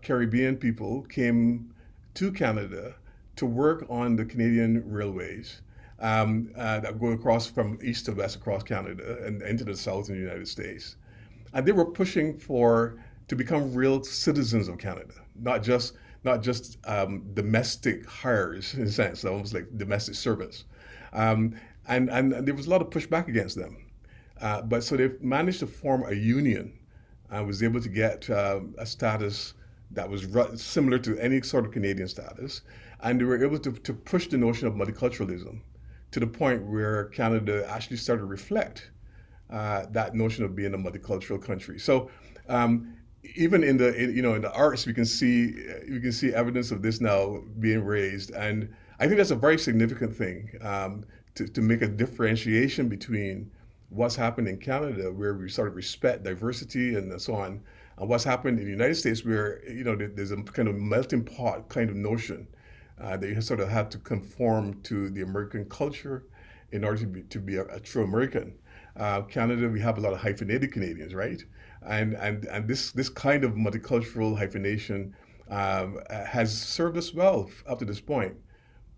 Caribbean people came to Canada to work on the Canadian railways that go across from east to west across Canada and into the south in the United States. And they were pushing to become real citizens of Canada, not just domestic hires in a sense, almost like domestic servants. and there was a lot of pushback against them. But so they managed to form a union and was able to get a status that was similar to any sort of Canadian status. And they were able to push the notion of multiculturalism to the point where Canada actually started to reflect that notion of being a multicultural country. So even in the arts, we can see evidence of this now being raised, and I think that's a very significant thing to make a differentiation between what's happened in Canada, where we sort of respect diversity and so on, and what's happened in the United States, where there's a kind of melting pot kind of notion that you sort of have to conform to the American culture in order to be a true American. Canada, we have a lot of hyphenated Canadians, right? And this kind of multicultural hyphenation has served us well up to this point,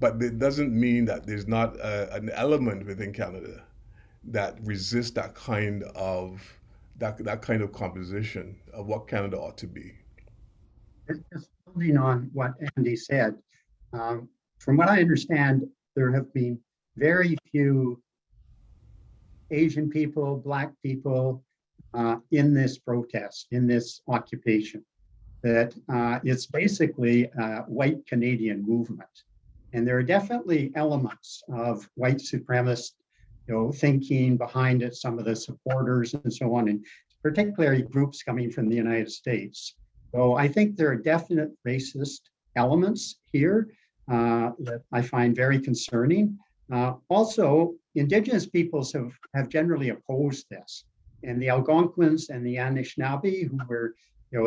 but it doesn't mean that there's not an element within Canada that resists that kind of composition of what Canada ought to be. Just building on what Andy said, from what I understand, there have been very few Asian people, Black people in this protest, in this occupation. That it's basically a white Canadian movement. And there are definitely elements of white supremacist thinking behind it, some of the supporters and so on, and particularly groups coming from the United States. So I think there are definite racist elements here that I find very concerning. Also, Indigenous peoples have generally opposed this. And the Algonquins and the Anishinaabe, who were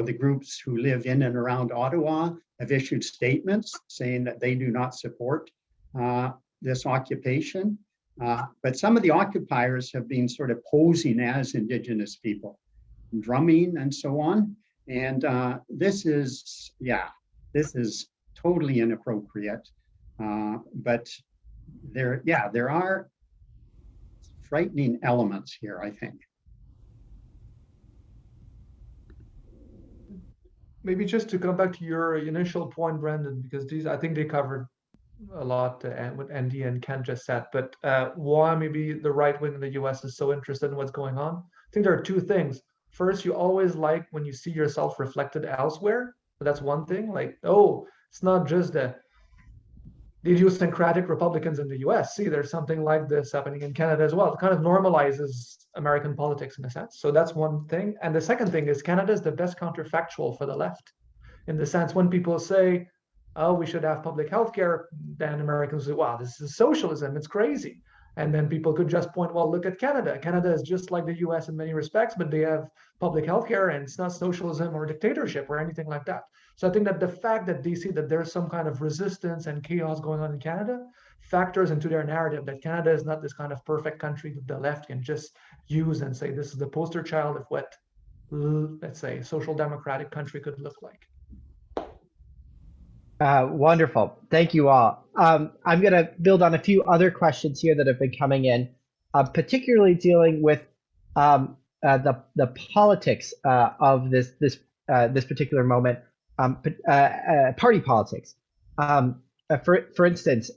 the groups who live in and around Ottawa, have issued statements saying that they do not support this occupation. But some of the occupiers have been sort of posing as Indigenous people, drumming and so on. And this is totally inappropriate. But there are frightening elements here, I think. Maybe just to come back to your initial point, Brendan, because I think they covered a lot what Andy and Ken just said, but why maybe the right wing in the US is so interested in what's going on. I think there are two things. First, you always like when you see yourself reflected elsewhere. That's one thing. Like, oh, it's not just the idiosyncratic Republicans in the US. See, there's something like this happening in Canada as well. It kind of normalizes American politics in a sense. So that's one thing. And the second thing is Canada is the best counterfactual for the left, in the sense when people say, oh, we should have public health care, then Americans say, wow, this is socialism, it's crazy. And then people could just point, well, look at Canada. Canada is just like the US in many respects, but they have public health care and it's not socialism or dictatorship or anything like that. So I think that the fact that they see that there's some kind of resistance and chaos going on in Canada factors into their narrative that Canada is not this kind of perfect country that the left can just use and say, this is the poster child of what, let's say, a social democratic country could look like. Wonderful. Thank you all. I'm going to build on a few other questions here that have been coming in, particularly dealing with the politics of this particular moment, party politics. For instance,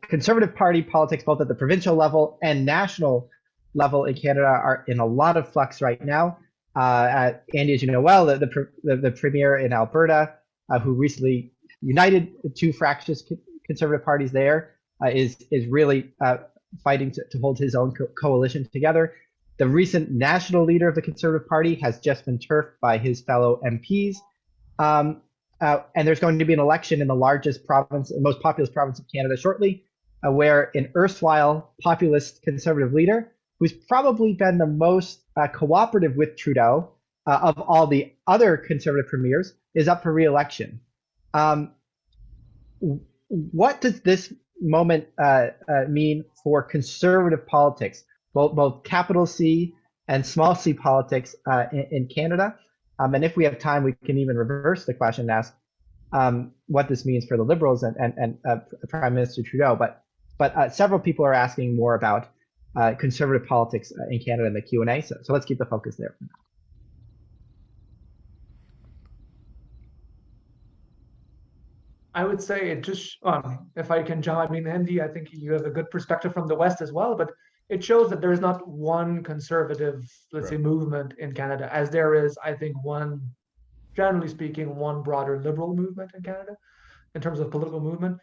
Conservative Party politics, both at the provincial level and national level in Canada, are in a lot of flux right now. Andy, as you know well, the premier in Alberta, who recently united the two fractious Conservative parties there, is really fighting to hold his own coalition together. The recent national leader of the Conservative Party has just been turfed by his fellow MPs. And there's going to be an election in the largest province, the most populous province of Canada shortly, where an erstwhile populist Conservative leader, who's probably been the most cooperative with Trudeau of all the other Conservative premiers, is up for re-election. What does this moment mean for Conservative politics, both capital C and small c politics in Canada? And if we have time, we can even reverse the question and ask what this means for the Liberals and Prime Minister Trudeau. But several people are asking more about Conservative politics in Canada in the Q&A. So let's keep the focus there for now. I would say it just, if I can jump, I mean, Andy, I think you have a good perspective from the West as well, but it shows that there's not one conservative, let's say, movement in Canada, as there is, I think, generally speaking, one broader liberal movement in Canada in terms of political movement.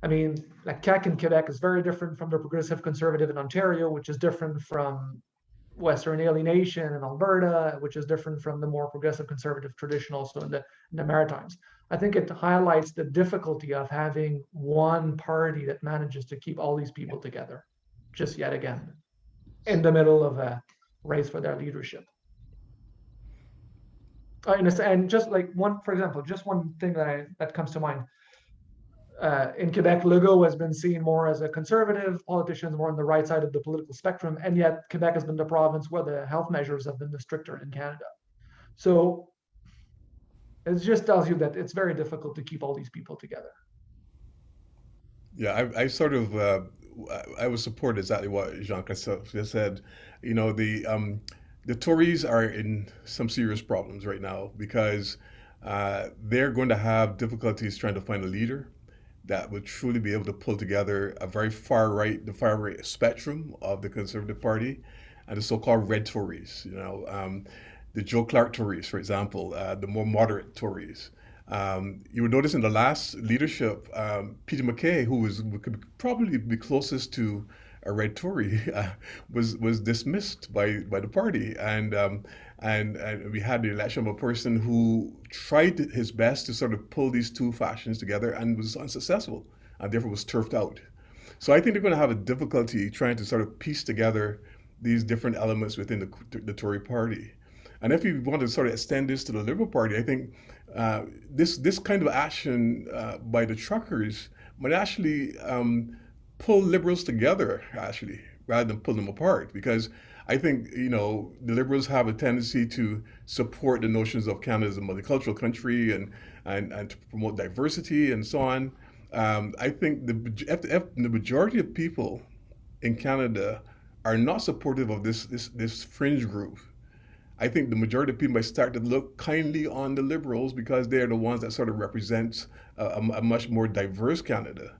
I mean, like CAQ in Quebec is very different from the progressive conservative in Ontario, which is different from Western alienation in Alberta, which is different from the more progressive conservative tradition also in the Maritimes. I think it highlights the difficulty of having one party that manages to keep all these people together, just yet again, in the middle of a race for their leadership. And just like for example, just one thing that comes to mind. In Quebec, Legault has been seen more as a conservative, politicians more on the right side of the political spectrum, and yet Quebec has been the province where the health measures have been the stricter in Canada. So it just tells you that it's very difficult to keep all these people together. Yeah, I would support exactly what Jean-Christophe just said. You know, the Tories are in some serious problems right now because they're going to have difficulties trying to find a leader that would truly be able to pull together a very the far right spectrum of the Conservative Party and the so-called red Tories, the Joe Clark Tories, for example, the more moderate Tories. You would notice in the last leadership, Peter MacKay, who could probably be closest to a red Tory, was dismissed by the party, and we had the election of a person who tried his best to sort of pull these two factions together and was unsuccessful, and therefore was turfed out. So I think they're going to have a difficulty trying to sort of piece together these different elements within the Tory party. And if you want to sort of extend this to the Liberal Party, I think this kind of action by the truckers might actually pull Liberals together, actually, rather than pull them apart. Because I think, the Liberals have a tendency to support the notions of Canada as a multicultural country and to promote diversity and so on. I think the majority of people in Canada are not supportive of this fringe group. I think the majority of people might start to look kindly on the Liberals because they're the ones that sort of represent a much more diverse Canada.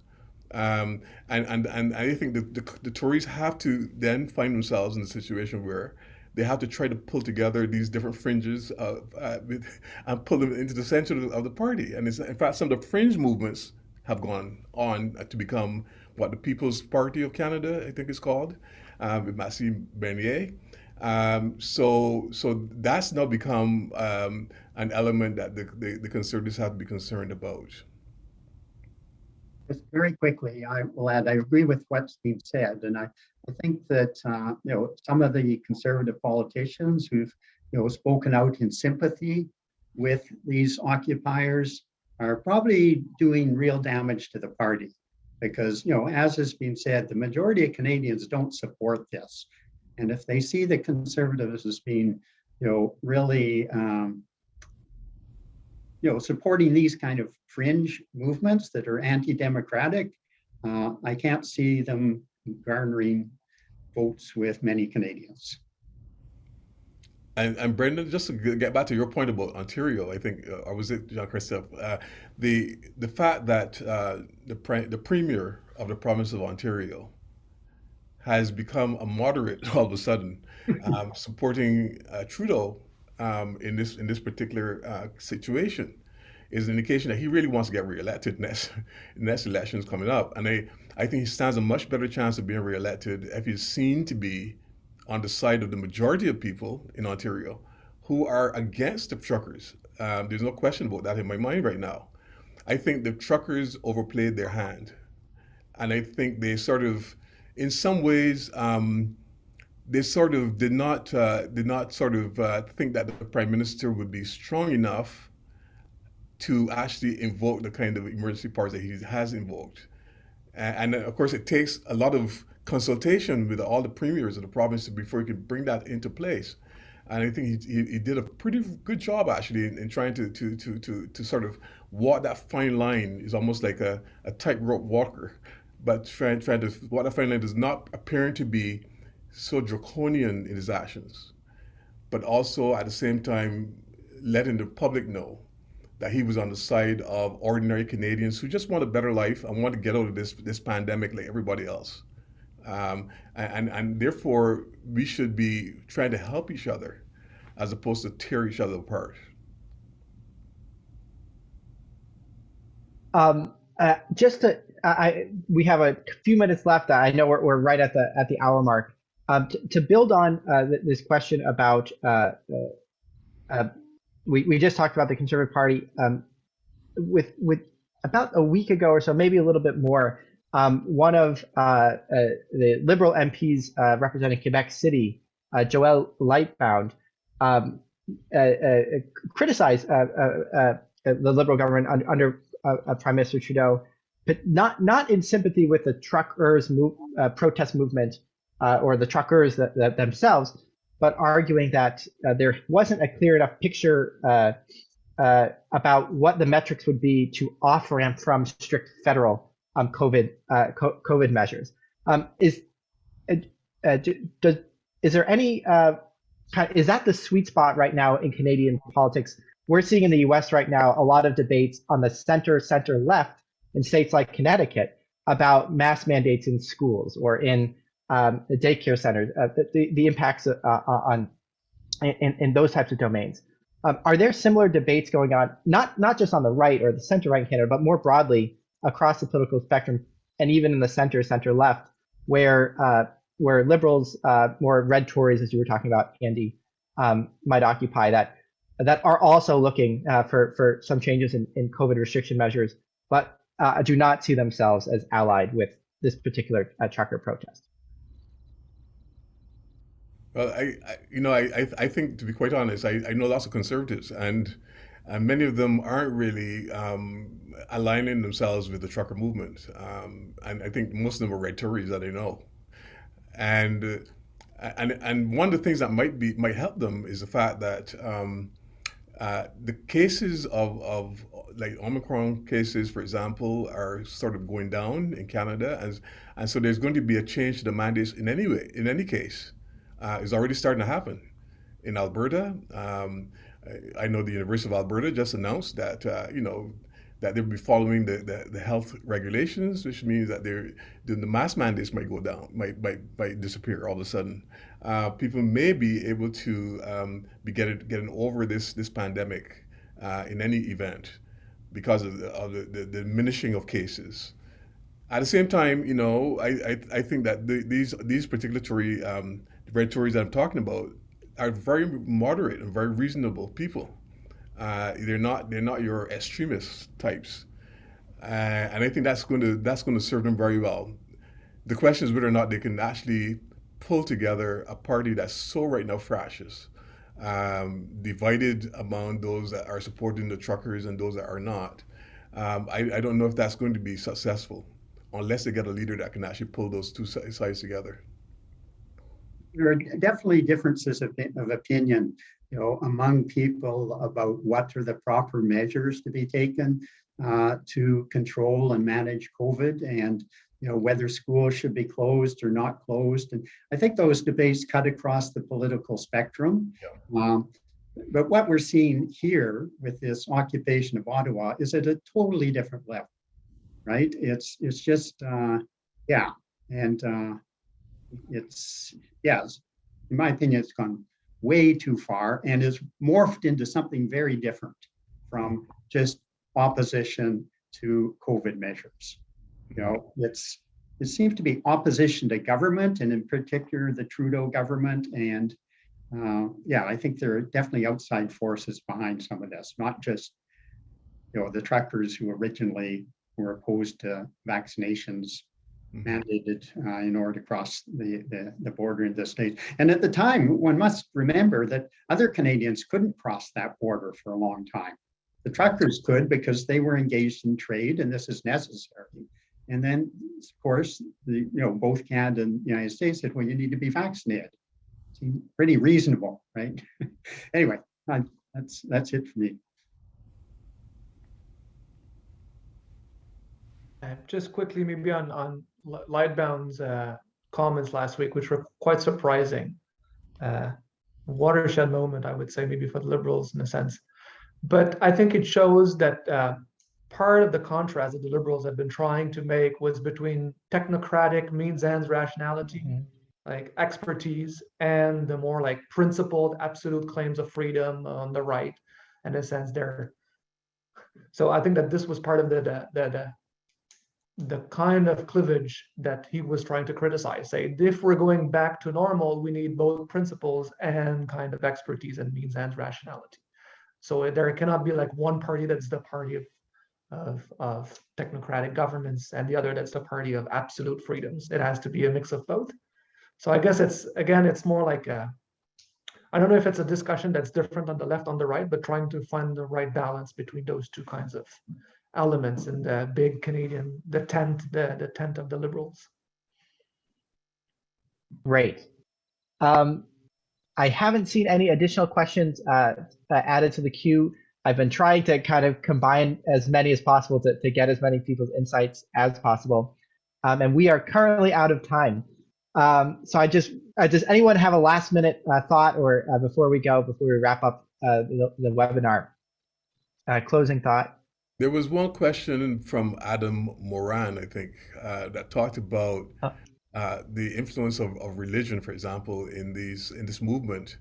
And I think the Tories have to then find themselves in a situation where they have to try to pull together these different fringes and pull them into the center of the party. And in fact, some of the fringe movements have gone on to become what the People's Party of Canada, I think it's called, with Maxime Bernier. So that's now become an element that the Conservatives have to be concerned about. Just very quickly, I will add, I agree with what's been said, and I think that some of the Conservative politicians who've spoken out in sympathy with these occupiers are probably doing real damage to the party, because as has been said, the majority of Canadians don't support this. And if they see the Conservatives as being, really, supporting these kind of fringe movements that are anti-democratic, I can't see them garnering votes with many Canadians. And Brendan, just to get back to your point about Ontario, I think, or was it Jean-Christophe, the fact that the Premier of the province of Ontario has become a moderate all of a sudden, supporting Trudeau in this particular situation, is an indication that he really wants to get reelected next elections coming up. And I think he stands a much better chance of being reelected if he's seen to be on the side of the majority of people in Ontario who are against the truckers. There's no question about that in my mind right now. I think the truckers overplayed their hand, and I think they sort of, in some ways, they sort of did not think that the Prime Minister would be strong enough to actually invoke the kind of emergency powers that he has invoked. And of course, it takes a lot of consultation with all the premiers of the province before he could bring that into place. And I think he did a pretty good job actually in trying to sort of walk that fine line. Is almost like a tightrope walker, but trying to walk that fine line is not appearing to be so draconian in his actions, but also at the same time letting the public know that he was on the side of ordinary Canadians who just want a better life and want to get out of this pandemic like everybody else. And therefore, we should be trying to help each other as opposed to tear each other apart. We have a few minutes left. I know we're right at the hour mark. To build on this question about, we just talked about the Conservative Party. With about a week ago or so, maybe a little bit more, one of the Liberal MPs representing Quebec City, Joël Lightbound, criticized the Liberal government under Prime Minister Trudeau, but not in sympathy with the truckers protest movement or the truckers that themselves, but arguing that there wasn't a clear enough picture about what the metrics would be to off-ramp from strict federal COVID measures. Is there any is that the sweet spot right now in Canadian politics? We're seeing in the U.S. right now a lot of debates on the center left in states like Connecticut about mask mandates in schools or in the daycare centers, the impacts on in those types of domains. Are there similar debates going on, not just on the right or the center right in Canada, but more broadly across the political spectrum and even in the center left, where Liberals, more red Tories, as you were talking about, Andy, might occupy that are also looking for some changes in COVID restriction measures, but do not see themselves as allied with this particular trucker protest? Well, I think, to be quite honest, I know lots of Conservatives, and many of them aren't really aligning themselves with the trucker movement. And I think most of them are red Tories that I know. And one of the things that might help them is the fact that the cases of like Omicron cases, for example, are sort of going down in Canada, and so there's going to be a change to the mandates in any case. It's already starting to happen in Alberta. I know the University of Alberta just announced that that they'll be following the health regulations, which means that the mask mandates might go down, might disappear all of a sudden. People may be able to be getting over this pandemic in any event because of the diminishing of cases. At the same time, I think that these particular Tory, red Tories that I'm talking about are very moderate and very reasonable people. They're not your extremist types, and I think that's going to serve them very well. The question is whether or not they can actually pull together a party that's so right now fractious, divided among those that are supporting the truckers and those that are not. I don't know if that's going to be successful unless they get a leader that can actually pull those two sides together. There are definitely differences of opinion, among people about what are the proper measures to be taken to control and manage COVID, and whether schools should be closed or not closed. And I think those debates cut across the political spectrum. Yeah. But what we're seeing here with this occupation of Ottawa is at a totally different level, right? It's just yes, in my opinion, it's gone way too far and is morphed into something very different from just opposition to COVID measures. It seems to be opposition to government, and in particular the Trudeau government. And I think there are definitely outside forces behind some of this, not just the truckers who originally were opposed to vaccinations mandated in order to cross the border in the state. And at the time, one must remember that other Canadians couldn't cross that border for a long time. The truckers could because they were engaged in trade, and this is necessary. And then, of course, both Canada and the United States said, well, you need to be vaccinated. Seems pretty reasonable, right? Anyway, that's it for me. Just quickly, maybe on Lightbound's comments last week, which were quite surprising. Watershed moment, I would say, maybe for the Liberals in a sense. But I think it shows that part of the contrast that the Liberals have been trying to make was between technocratic means-ends rationality, like expertise, and the more like principled, absolute claims of freedom on the right. In a sense, so I think that this was part of the kind of cleavage that he was trying to criticize. Say, if we're going back to normal, we need both principles and kind of expertise and means-ends rationality. So there cannot be like one party that's the party of technocratic governments and the other that's the party of absolute freedoms. It has to be a mix of both. So I guess it's more like I don't know if it's a discussion that's different on the left, on the right, but trying to find the right balance between those two kinds of elements in the big Canadian, the tent of the Liberals. Great. I haven't seen any additional questions added to the queue. I've been trying to kind of combine as many as possible to get as many people's insights as possible. And we are currently out of time. So does anyone have a last minute thought or before we wrap up the webinar? Closing thought. There was one question from Adam Moran, I think, that talked about the influence of religion, for example, in this movement,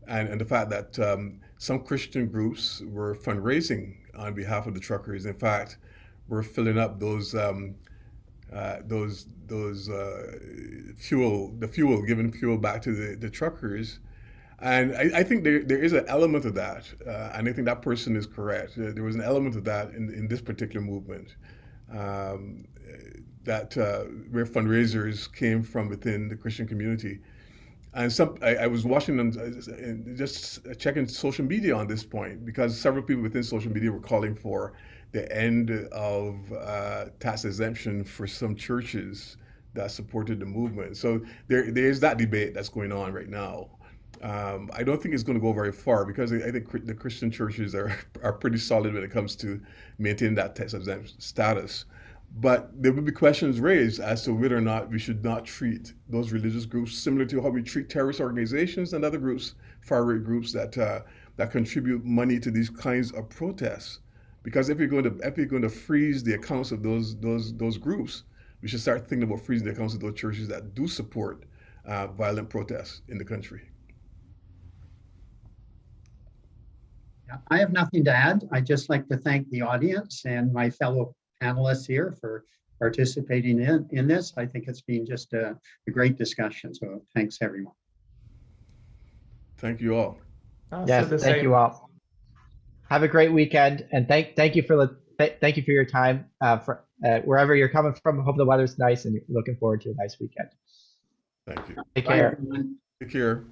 and the fact that some Christian groups were fundraising on behalf of the truckers. In fact, were filling up those giving fuel back to the truckers. And I think there is an element of that, and I think that person is correct. There was an element of that in this particular movement, that where fundraisers came from within the Christian community. And I was watching them, just checking social media on this point, because several people within social media were calling for the end of tax exemption for some churches that supported the movement. So there is that debate that's going on right now. I don't think it's going to go very far, because I think the Christian churches are pretty solid when it comes to maintaining that tax exempt status. But there will be questions raised as to whether or not we should not treat those religious groups similar to how we treat terrorist organizations and other groups, far-right groups that contribute money to these kinds of protests. Because if you're going to freeze the accounts of those groups, we should start thinking about freezing the accounts of those churches that do support violent protests in the country. I have nothing to add. I'd just like to thank the audience and my fellow panelists here for participating in this. I think it's been just a great discussion. So thanks, everyone. Thank you all. Yes, thank you all. Have a great weekend, and thank you for your time. For wherever you're coming from, hope the weather's nice, and you're looking forward to a nice weekend. Thank you. Take care. Bye, everyone. Take care.